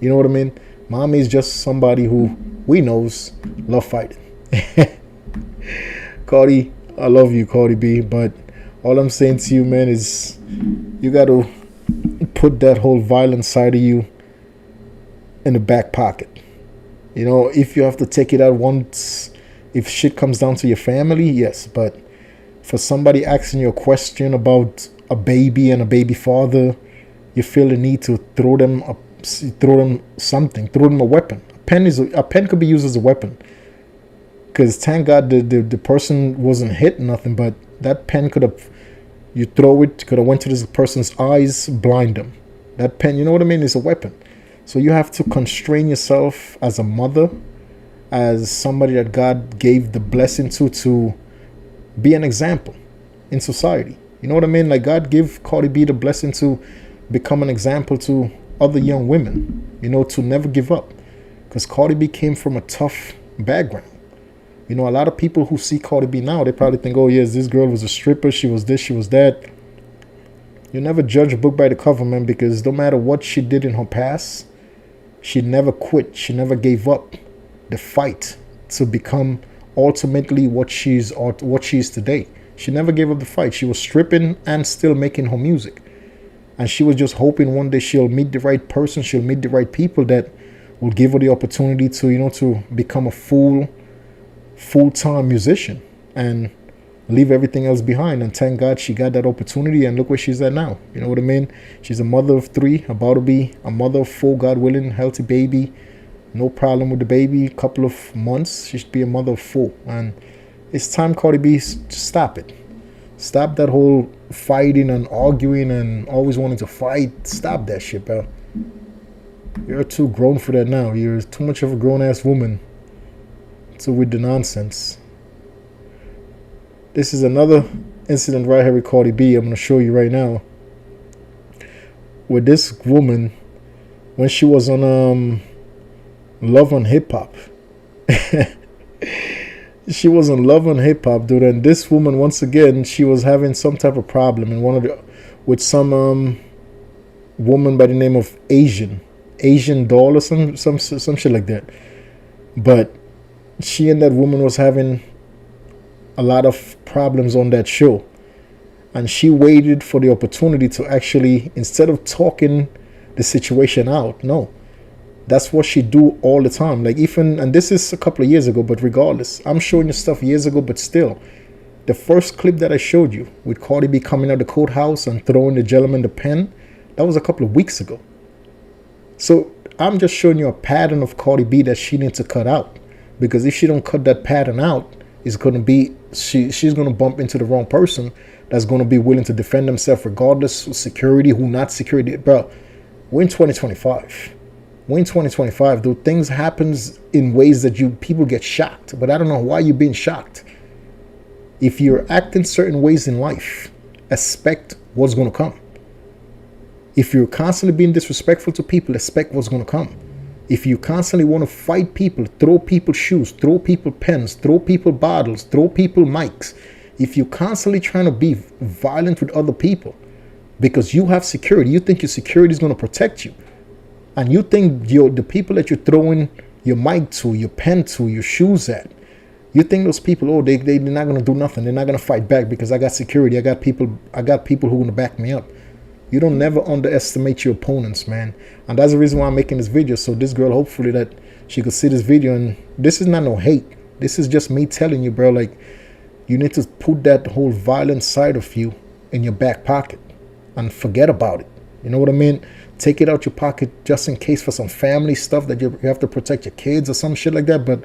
A: You know what I mean? Mommy is just somebody who we knows love fighting. Cardi, I love you, Cardi B, but all I'm saying to you, man, is you got to put that whole violent side of you in the back pocket. If you have to take it out once, if shit comes down to your family, yes, but for somebody asking you a question about a baby and a baby father, you feel the need to throw them a weapon. A pen could be used as a weapon. Because thank God the person wasn't hit nothing, but that pen could have, you throw it, could have went to this person's eyes, blind them. That pen, you know what I mean, is a weapon. So you have to constrain yourself as a mother, as somebody that God gave the blessing to be an example in society. You know what I mean? Like God gave Cardi B the blessing to become an example to other young women, to never give up. Because Cardi B came from a tough background. A lot of people who see Cardi B now, they probably think, oh yes, this girl was a stripper, she was this, she was that. You never judge a book by the cover, man, because no matter what she did in her past, she never quit. She never gave up the fight to become ultimately what she is today. She never gave up the fight. She was stripping and still making her music. And she was just hoping one day she'll meet the right person, she'll meet the right people that will give her the opportunity to, to become a full-time musician and leave everything else behind. And thank God she got that opportunity, and look where she's at now. You know what I mean? She's a mother of 3, about to be a mother of 4, God willing, healthy baby. No problem with the baby. A couple of months, she should be a mother of 4. And it's time, Cardi B, to stop it. Stop that whole fighting and arguing and always wanting to fight. Stop that shit, bro. You're too grown for that now. You're too much of a grown-ass woman to with the nonsense. This is another incident right here with Cardi B. I'm going to show you right now. With this woman, when she was on Love on Hip Hop. She was on Love on Hip Hop, dude. And this woman, once again, she was having some type of problem with some woman by the name of Asian Doll or some shit like that. But she and that woman was having a lot of problems on that show, and she waited for the opportunity to actually, instead of talking the situation out, no, that's what she do all the time. Like, even, and this is a couple of years ago, but regardless, I'm showing you stuff years ago, but still, The first clip that I showed you with Cardi B coming out of the courthouse and throwing the gentleman the pen, that was a couple of weeks ago. So I'm just showing you a pattern of Cardi B that she needs to cut out. Because if she don't cut that pattern out, it's going to be, she's going to bump into the wrong person that's going to be willing to defend themselves regardless of security, who not security. Bro, we're in 2025. We're in 2025. Though things happens in ways that people get shocked. But I don't know why you're being shocked. If you're acting certain ways in life, expect what's going to come. If you're constantly being disrespectful to people, expect what's going to come. If you constantly want to fight people, throw people shoes, throw people pens, throw people bottles, throw people mics, if you're constantly trying to be violent with other people because you have security, you think your security is going to protect you, and you think the people that you're throwing your mic to, your pen to, your shoes at, you think those people, oh, they're not going to do nothing. They're not going to fight back because I got security. I got people who are going to back me up. You don't never underestimate your opponents, man. And that's the reason why I'm making this video. So this girl, hopefully that she could see this video. And this is not no hate. This is just me telling you, bro, like, you need to put that whole violent side of you in your back pocket and forget about it. You know what I mean? Take it out your pocket just in case for some family stuff that you have to protect your kids or some shit like that. But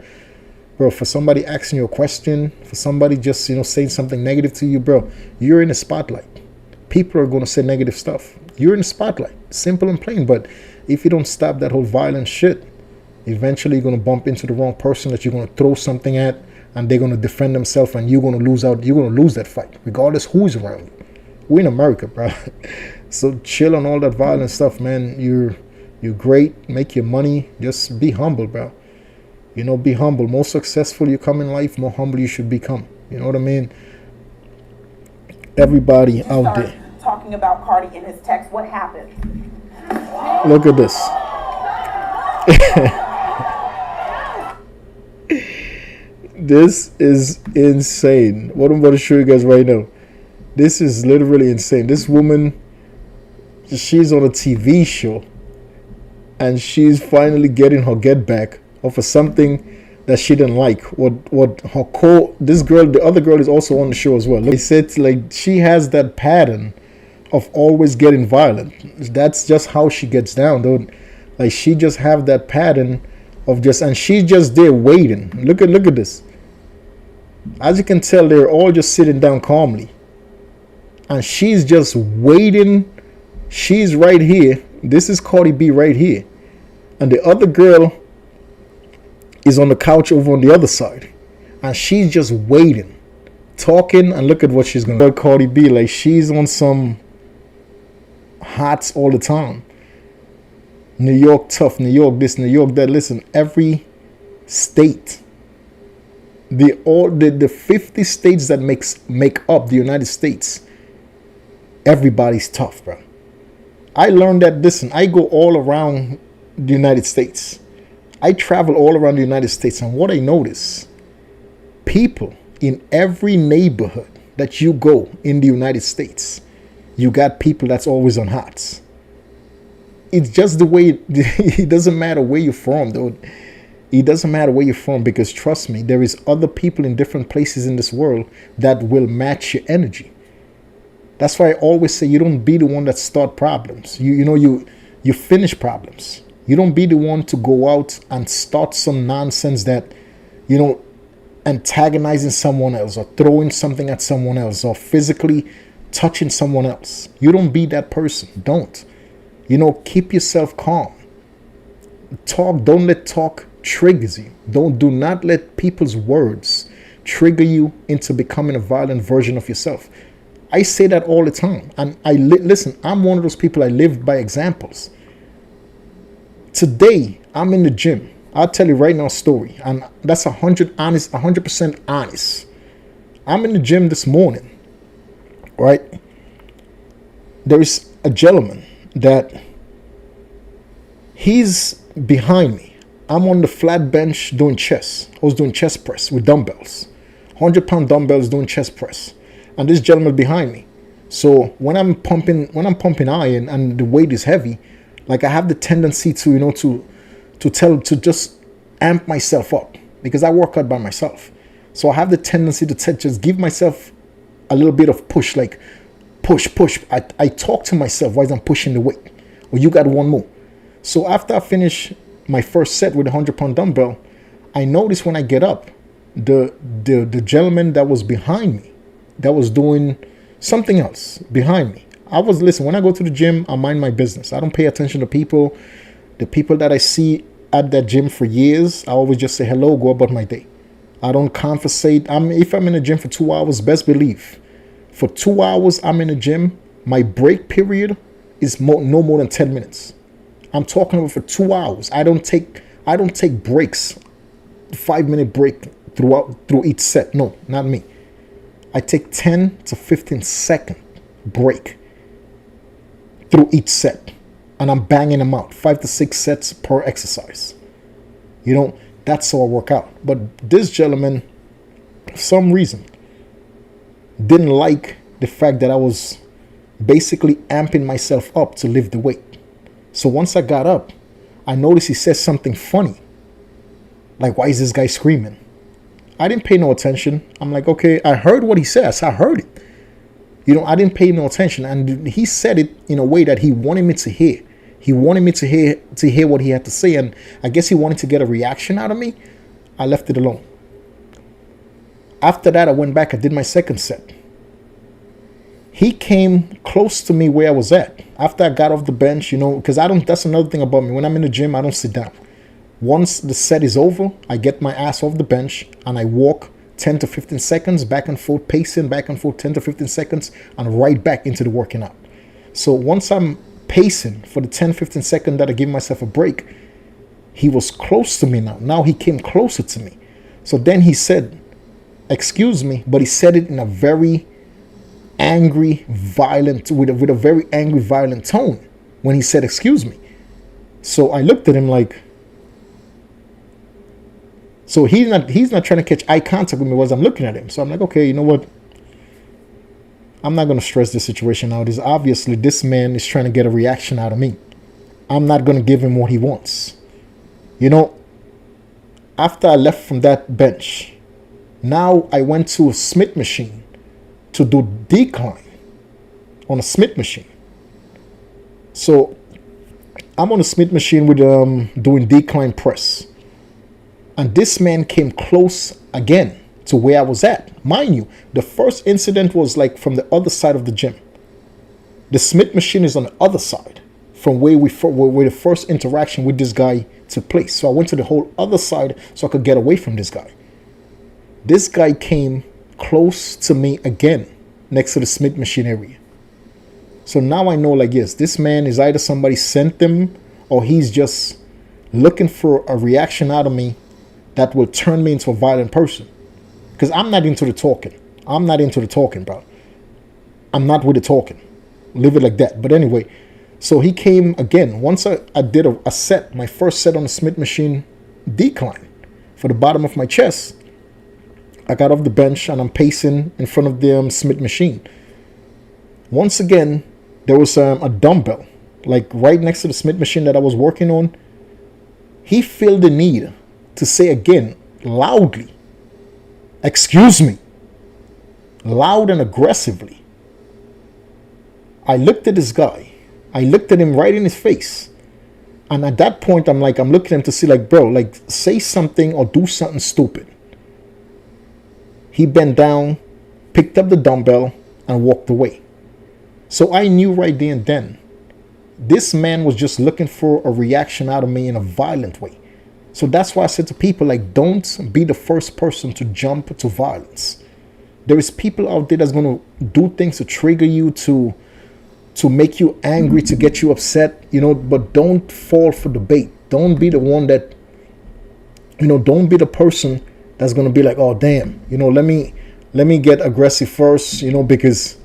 A: bro, for somebody asking you a question, for somebody just, saying something negative to you, bro, you're in the spotlight. People are going to say negative stuff. You're in the spotlight. Simple and plain. But if you don't stop that whole violent shit, eventually you're going to bump into the wrong person that you're going to throw something at, and they're going to defend themselves, and you're going to lose out. You're going to lose that fight, regardless who's around you. We're in America, bro. So chill on all that violent stuff, man. You're great. Make your money. Just be humble, bro. Be humble. More successful you come in life, more humble you should become. You know what I mean? Everybody out there
H: talking about Cardi in his text. What happened?
A: Look at this. This is insane. What I'm about to show you guys right now. This is literally insane. This woman, she's on a TV show, and she's finally getting her get back off of something that she didn't like. This girl, the other girl, is also on the show as well. They said like she has that pattern of always getting violent. That's just how she gets down, though. Like she just have that pattern of and she's just there waiting. Look at this. As you can tell, they're all just sitting down calmly, and she's just waiting. She's right here. This is Cardi B right here, and the other girl is on the couch over on the other side, and she's just waiting, talking, and look at what she's gonna do. Cardi B, like she's on some hots all the time. New York tough, New York this, New York that. Listen, every state, the 50 states that make up the United States, everybody's tough, bro. I learned that. Listen, I go all around the United States. I travel all around the United States, and what I notice, people in every neighborhood that you go in the United States, you got people that's always on hots. It's just the way it doesn't matter where you're from, dude. It doesn't matter where you're from, because trust me, there is other people in different places in this world that will match your energy. That's why I always say you don't be the one that start problems. You finish problems. You don't be the one to go out and start some nonsense that, antagonizing someone else or throwing something at someone else or physically touching someone else. You don't be that person. Don't. Keep yourself calm. Don't let talk triggers you. Do not let people's words trigger you into becoming a violent version of yourself. I say that all the time. And listen, I'm one of those people, I live by examples. Today, I'm in the gym. I'll tell you right now a story. And that's 100% honest. I'm in the gym this morning, right? There is a gentleman that he's behind me. I'm on the flat bench doing chest. I was doing chest press with dumbbells. 100-pound dumbbells doing chest press. And this gentleman behind me. So when I'm pumping iron and the weight is heavy, like I have the tendency to just amp myself up, because I work out by myself. So I have the tendency to just give myself a little bit of push, like push. I talk to myself while I'm pushing the weight. Well, you got one more. So after I finish my first set with a 100-pound dumbbell, I noticed when I get up, the gentleman that was behind me, that was doing something else behind me. Listen, when I go to the gym, I mind my business. I don't pay attention to people. The people that I see at that gym for years, I always just say hello, go about my day. I don't conversate. If I'm in the gym for 2 hours, best believe, for 2 hours I'm in the gym, my break period is no more than 10 minutes. I'm talking about for 2 hours. I don't take breaks, 5-minute break through each set. No, not me. I take 10 to 15 second break through each set, and I'm banging them out, 5 to 6 sets per exercise. That's how I work out. But this gentleman, for some reason, didn't like the fact that I was basically amping myself up to lift the weight. So once I got up, I noticed he said something funny. Like, why is this guy screaming? I didn't pay no attention. I'm like, okay, I heard what he says. I heard it. I didn't pay no attention. And he said it in a way that he wanted me to hear. He wanted me to hear what he had to say. And I guess he wanted to get a reaction out of me. I left it alone. After that, I went back. I did my second set. He came close to me where I was at. After I got off the bench, because that's another thing about me. When I'm in the gym, I don't sit down. Once the set is over, I get my ass off the bench and I walk 10 to 15 seconds back and forth, pacing back and forth 10 to 15 seconds and right back into the working out. So once I'm pacing for the 10, 15 seconds that I give myself a break, he was close to me now. Now he came closer to me. So then he said, excuse me, but he said it in a very angry, violent, with a very angry, violent tone when he said, excuse me. So I looked at him like, so he's not trying to catch eye contact with me as I'm looking at him. So I'm like, okay, you know what? I'm not going to stress this situation out. Obviously, this man is trying to get a reaction out of me. I'm not going to give him what he wants. After I left from that bench, now I went to a Smith machine to do decline on a Smith machine. So I'm on a Smith machine with doing decline press. And this man came close again to where I was at. Mind you, the first incident was like from the other side of the gym. The Smith machine is on the other side from where the first interaction with this guy took place. So I went to the whole other side so I could get away from this guy. This guy came close to me again next to the Smith machine area. So now I know, like, yes, this man is either somebody sent him or he's just looking for a reaction out of me that will turn me into a violent person. Because I'm not into the talking. Bro. I'm not with the talking. Leave it like that. But anyway, so he came again. Once I did a set, my first set on the Smith machine decline for the bottom of my chest. I got off the bench and I'm pacing in front of the Smith machine. Once again, there was a dumbbell, like right next to the Smith machine that I was working on. He felt the need to say again, loudly, excuse me, loud and aggressively. I looked at this guy. I looked at him right in his face. And at that point, I'm looking at him to see, like, bro, like, say something or do something stupid. He bent down, picked up the dumbbell, and walked away. So I knew right there and then, this man was just looking for a reaction out of me in a violent way. So that's why I said to people, like, don't be the first person to jump to violence. There is people out there that's going to do things to trigger you, to make you angry, to get you upset, but don't fall for the bait. Don't be the one that, don't be the person that's going to be like, oh, damn, let me get aggressive first, because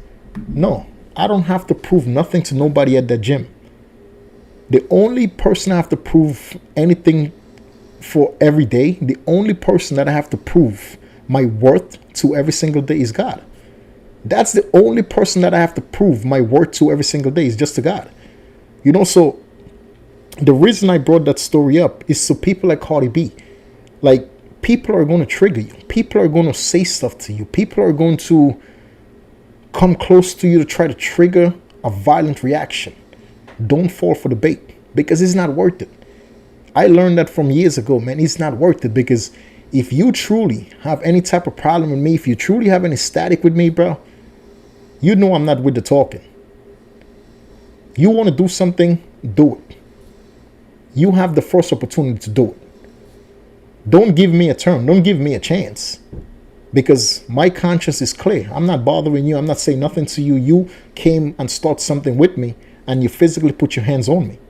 A: no, I don't have to prove nothing to nobody at that gym. The only person I have to prove anything for every day, the only person that I have to prove my worth to every single day is God. That's the only person that I have to prove my worth to every single day is just to God. So the reason I brought that story up is so people like Cardi B, like people are going to trigger you. People are going to say stuff to you. People are going to come close to you to try to trigger a violent reaction. Don't fall for the bait, because it's not worth it. I learned that from years ago, man. It's not worth it, because if you truly have any type of problem with me, if you truly have any static with me, bro, you know I'm not with the talking. You want to do something, do it. You have the first opportunity to do it. Don't give me a turn. Don't give me a chance. Because my conscience is clear. I'm not bothering you. I'm not saying nothing to you. You came and started something with me, and you physically put your hands on me.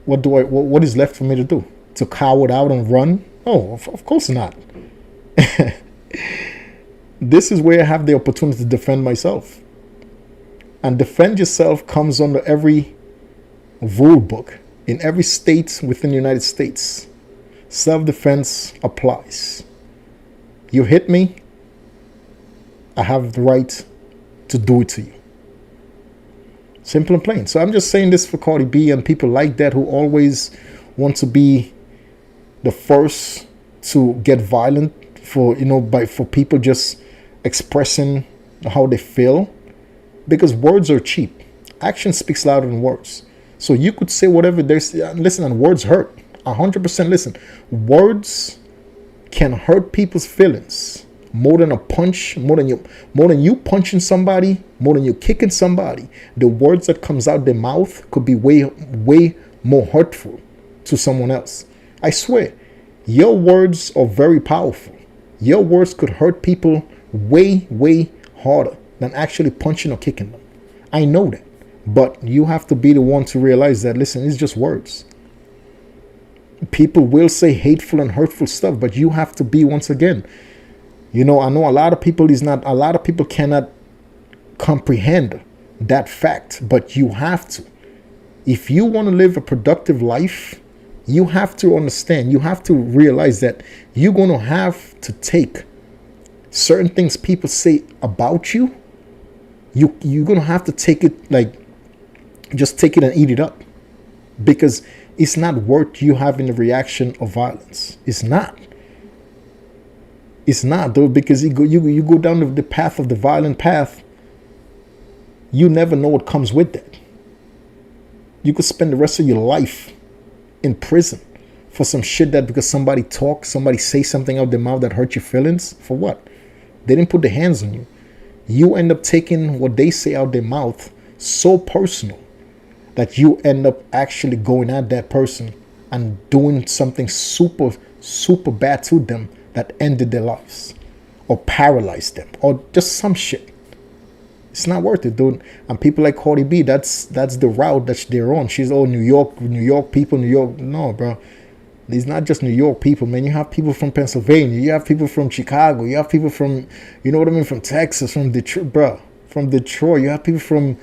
A: What is left for me to do? To cower out and run? Oh, of course not. This is where I have the opportunity to defend myself. And defend yourself comes under every rule book in every state within the United States. Self-defense applies. You hit me, I have the right to do it to you. Simple and plain. So I'm just saying this for Cardi B and people like that who always want to be the first to get violent for people just expressing how they feel. Because words are cheap. Action speaks louder than words. So you could say whatever there's. Listen, and words hurt. 100% listen. Words can hurt people's feelings more than a punch, more than you punching somebody, more than you kicking somebody. The words that comes out their mouth could be way more hurtful to someone else. I swear, your words are very powerful. Your words could hurt people way harder than actually punching or kicking them. I know that. But you have to be the one to realize that, listen, it's just words. People will say hateful and hurtful stuff, but you have to be, once again, I know a lot of people cannot comprehend that fact, but you have to. If you want to live a productive life, you have to understand, you have to realize that you're going to have to take certain things people say about you. You're going to have to take it, like, just take it and eat it up, because it's not worth you having a reaction of violence. It's not though, because you go down the path of the violent path. You never know what comes with that. You could spend the rest of your life in prison for some shit that, because somebody say something out their mouth that hurt your feelings. For what? They didn't put their hands on you. You end up taking what they say out their mouth so personal that you end up actually going at that person and doing something super bad to them that ended their lives or paralyzed them or just some shit. It's not worth it, dude. And people like Cardi B, that's the route that they're on. She's all New York people, New York. No, bro. It's not just New York people, man. You have people from Pennsylvania. You have people from Chicago. You have people from, from Texas, from Detroit, bro. From Detroit. You have people from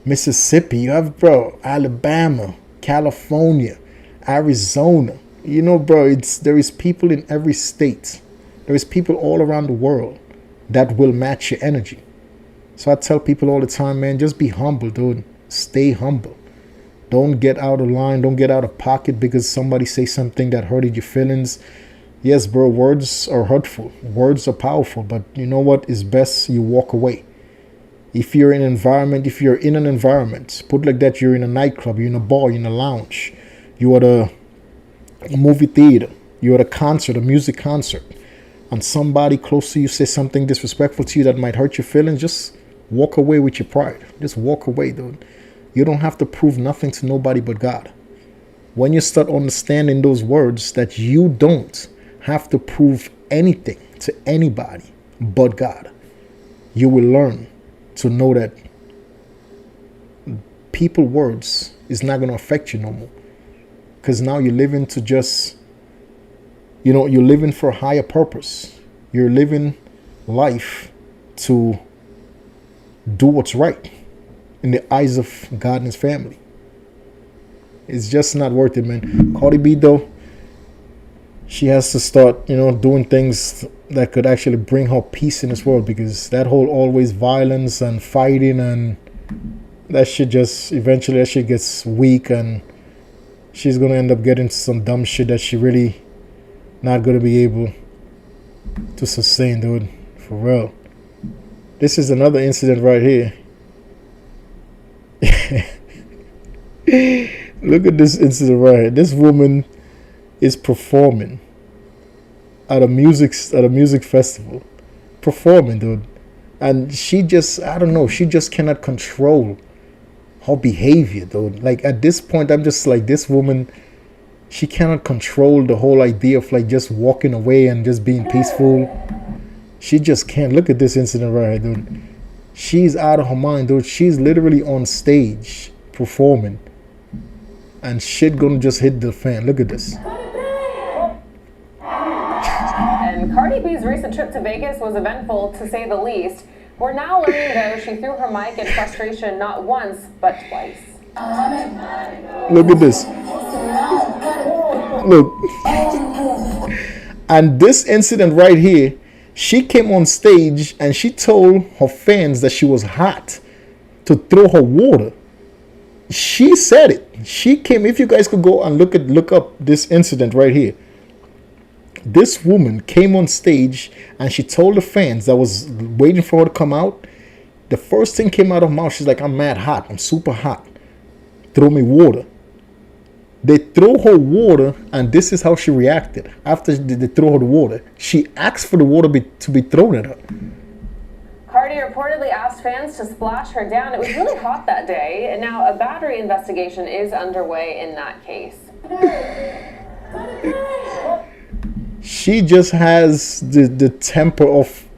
A: Mississippi. You have, Alabama, California, Arizona. There is people in every state. There is people all around the world that will match your energy. So I tell people all the time, man, just be humble, dude. Stay humble. Don't get out of line. Don't get out of pocket because somebody say something that hurted your feelings. Yes, bro, words are hurtful. Words are powerful. But you know what? It's best you walk away. If you're in an environment, put like that, you're in a nightclub, you're in a bar, you're in a lounge, you're at a movie theater, you're at a concert, a music concert, and somebody close to you says something disrespectful to you that might hurt your feelings, just walk away with your pride. Just walk away, dude. You don't have to prove nothing to nobody but God. When you start understanding those words that you don't have to prove anything to anybody but God, you will learn to know that people words is not going to affect you no more. Because now you're living to just, you're living for a higher purpose. You're living life to do what's right in the eyes of God and his family. It's just not worth it, man. Cardi B, though, she has to start, doing things that could actually bring her peace in this world, because that whole always violence and fighting and that shit just, eventually that shit gets weak and she's gonna end up getting some dumb shit that she really not gonna be able to sustain, dude. For real. This is another incident right here. Look at this incident right here. This woman is performing at a music festival. Performing, dude. And she just, I don't know, she just cannot control her behavior, dude. Like, at this point, I'm just like, this woman, she cannot control the whole idea of like just walking away and just being peaceful. She just can't. Look at this incident right here, dude. She's out of her mind, dude. She's literally on stage performing, and shit gonna just hit the fan. Look at this.
I: And Cardi B's recent trip to Vegas was eventful, to say the least. We're now learning, though, she threw her mic in frustration not once, but twice.
A: Look at this. Look. And this incident right here, she came on stage and she told her fans that she was hot to throw her water. She said it. She came, if you guys could go and look up this incident right here. This woman came on stage and she told the fans that was waiting for her to come out. The first thing came out of her mouth, she's like, I'm mad hot. I'm super hot. Throw me water. They throw her water, and this is how she reacted. After they throw her the water, she asked for the water to be thrown at her.
I: Cardi reportedly asked fans to splash her down. It was really hot that day, and now a battery investigation is underway in that case.
A: She just has the temper of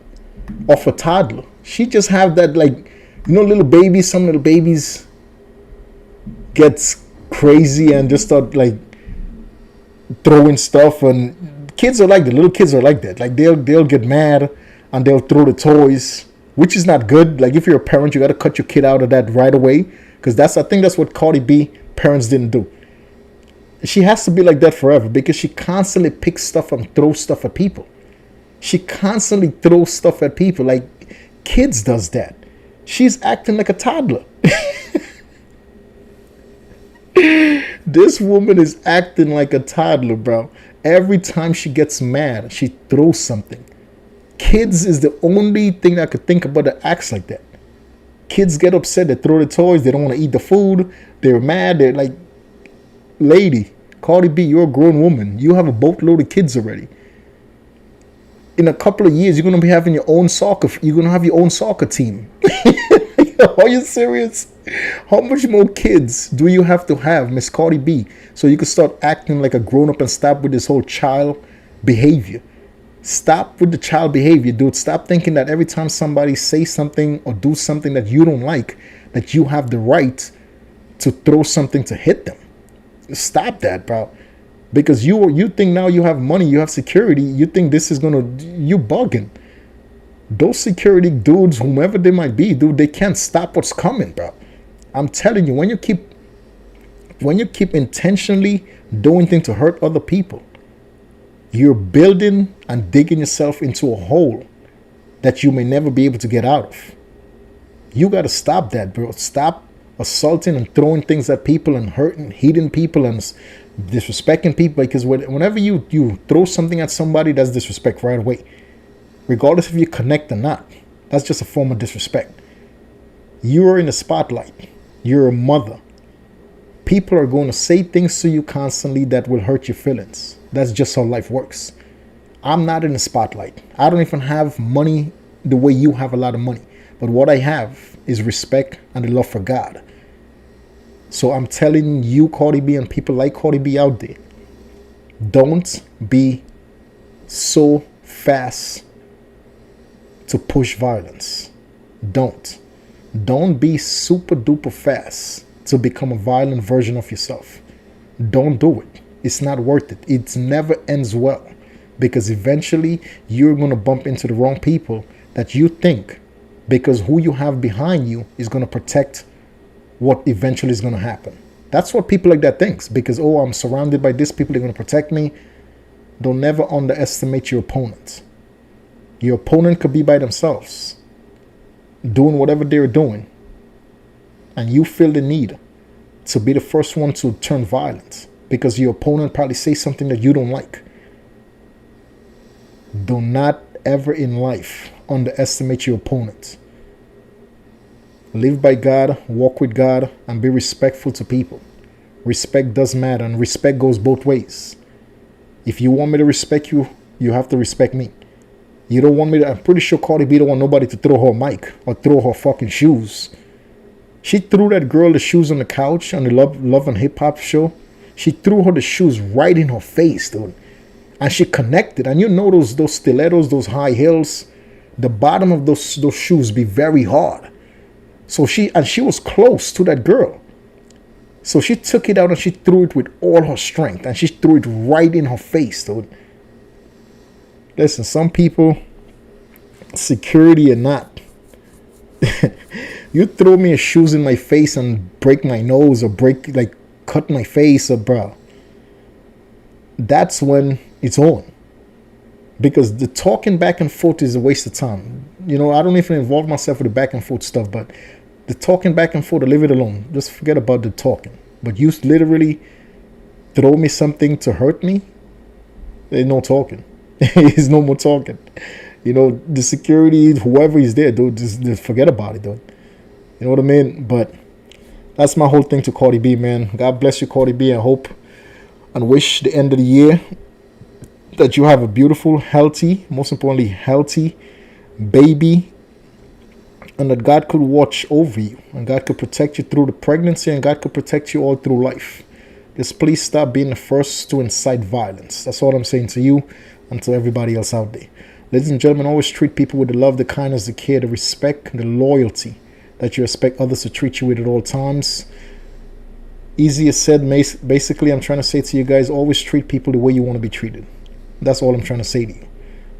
A: a toddler. She just have that, like, you know, some little babies gets crazy and just start like throwing stuff, and kids are like that. Little kids are like that. Like they'll get mad and they'll throw the toys, which is not good. Like if you're a parent, you got to cut your kid out of that right away, because I think that's what Cardi B parents didn't do. She has to be like that forever because she constantly picks stuff and throws stuff at people. She constantly throws stuff at people. Like kids does that. She's acting like a toddler. This woman is acting like a toddler, bro. Every time she gets mad, she throws something. Kids is the only thing I could think about that acts like that. Kids get upset, they throw the toys, they don't want to eat the food, they're mad, they're like, lady, Cardi B, you're a grown woman. You have a boatload of kids already. In a couple of years, you're gonna be having your own you're gonna have your own soccer team. Are you serious? How much more kids do you have to have, Miss Cardi B, so you can start acting like a grown-up and stop with this whole child behavior? Stop with the child behavior, dude. Stop thinking that every time somebody says something or do something that you don't like, that you have the right to throw something to hit them. Stop that, bro. Because you think now you have money, you have security, you think this is you bugging. Those security dudes, whomever they might be, dude, they can't stop what's coming, bro. I'm telling you, when you keep intentionally doing things to hurt other people, you're building and digging yourself into a hole that you may never be able to get out of. You got to stop that, bro. Stop assaulting and throwing things at people and hitting people and disrespecting people, because whenever you throw something at somebody, that's disrespect right away. Regardless if you connect or not, that's just a form of disrespect. You're in the spotlight. You're a mother. People are going to say things to you constantly that will hurt your feelings. That's just how life works. I'm not in the spotlight. I don't even have money the way you have a lot of money. But what I have is respect and the love for God. So I'm telling you, Cardi B, and people like Cardi B out there, don't be so fast to push violence. Don't be super duper fast to become a violent version of yourself. Don't do it. It's not worth it. It never ends well, because eventually you're going to bump into the wrong people that you think, because who you have behind you is going to protect what eventually is going to happen. That's what people like that thinks, because, oh, I'm surrounded by these people, they're going to protect me. Don't never underestimate your opponent. Your opponent could be by themselves, doing whatever they're doing, and you feel the need to be the first one to turn violent. because your opponent probably says something that you don't like. Do not ever in life underestimate your opponent. Live by God, walk with God, and be respectful to people. Respect does matter, and respect goes both ways. If you want me to respect you, you have to respect me. You don't want me to, I'm pretty sure Cardi B don't want nobody to throw her mic or throw her fucking shoes. She threw that girl the shoes on the couch on the Love and Hip Hop show. She threw her the shoes right in her face, dude. And she connected. And you know those stilettos, those high heels, the bottom of those shoes be very hard. So she was close to that girl. So she took it out and she threw it with all her strength. And she threw it right in her face, dude. Listen, some people, security or not, you throw me a shoes in my face and break my nose or cut my face, or bro, that's when it's on. Because the talking back and forth is a waste of time. You know, I don't even involve myself with the back and forth stuff, but the talking back and forth, leave it alone. Just forget about the talking. But you literally throw me something to hurt me, there's no talking. There's no more talking. You know, the security, whoever is there, dude, just forget about it, dude. You know what I mean? But that's my whole thing to Cardi B, man. God bless you, Cardi B. I hope and wish the end of the year that you have a beautiful, healthy, most importantly, healthy baby, and that God could watch over you, and God could protect you through the pregnancy, and God could protect you all through life. Just please stop being the first to incite violence. That's all I'm saying to you and to everybody else out there. Ladies and gentlemen, always treat people with the love, the kindness, the care, the respect, the loyalty that you expect others to treat you with at all times. Easier said, basically, I'm trying to say to you guys, always treat people the way you want to be treated. That's all I'm trying to say to you.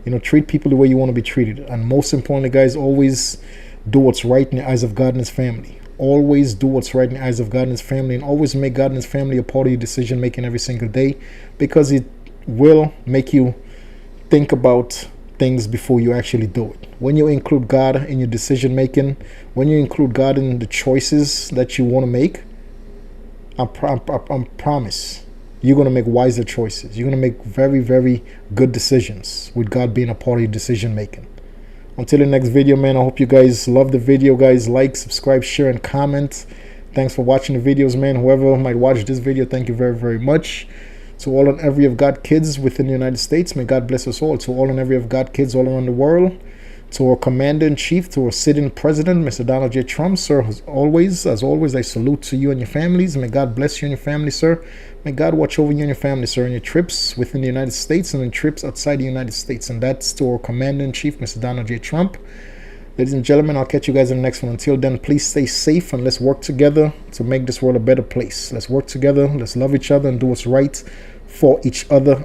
A: You know, treat people the way you want to be treated. And most importantly, guys, always do what's right in the eyes of God and His family. Always do what's right in the eyes of God and His family, and always make God and His family a part of your decision making every single day, because it will make you think about things before you actually do it. When you include God in your decision making, when you include God in the choices that you want to make, I promise you're going to make wiser choices. You're going to make very, very good decisions with God being a part of your decision making. Until the next video, man, I hope you guys love the video, guys. Like, subscribe, share, and comment. Thanks for watching the videos, man. Whoever might watch this video, thank you very, very much. To all and every of God kids within the United States, may God bless us all. To all and every of God kids all around the world, to our commander-in-chief, to our sitting president, Mr. Donald J. Trump, sir, as always, I salute to you and your families. May God bless you and your family, sir. May God watch over you and your family, sir, in your trips within the United States and in trips outside the United States. And that's to our commander-in-chief, Mr. Donald J. Trump. Ladies and gentlemen, I'll catch you guys in the next one. Until then, please stay safe and let's work together to make this world a better place. Let's work together, let's love each other and do what's right for each other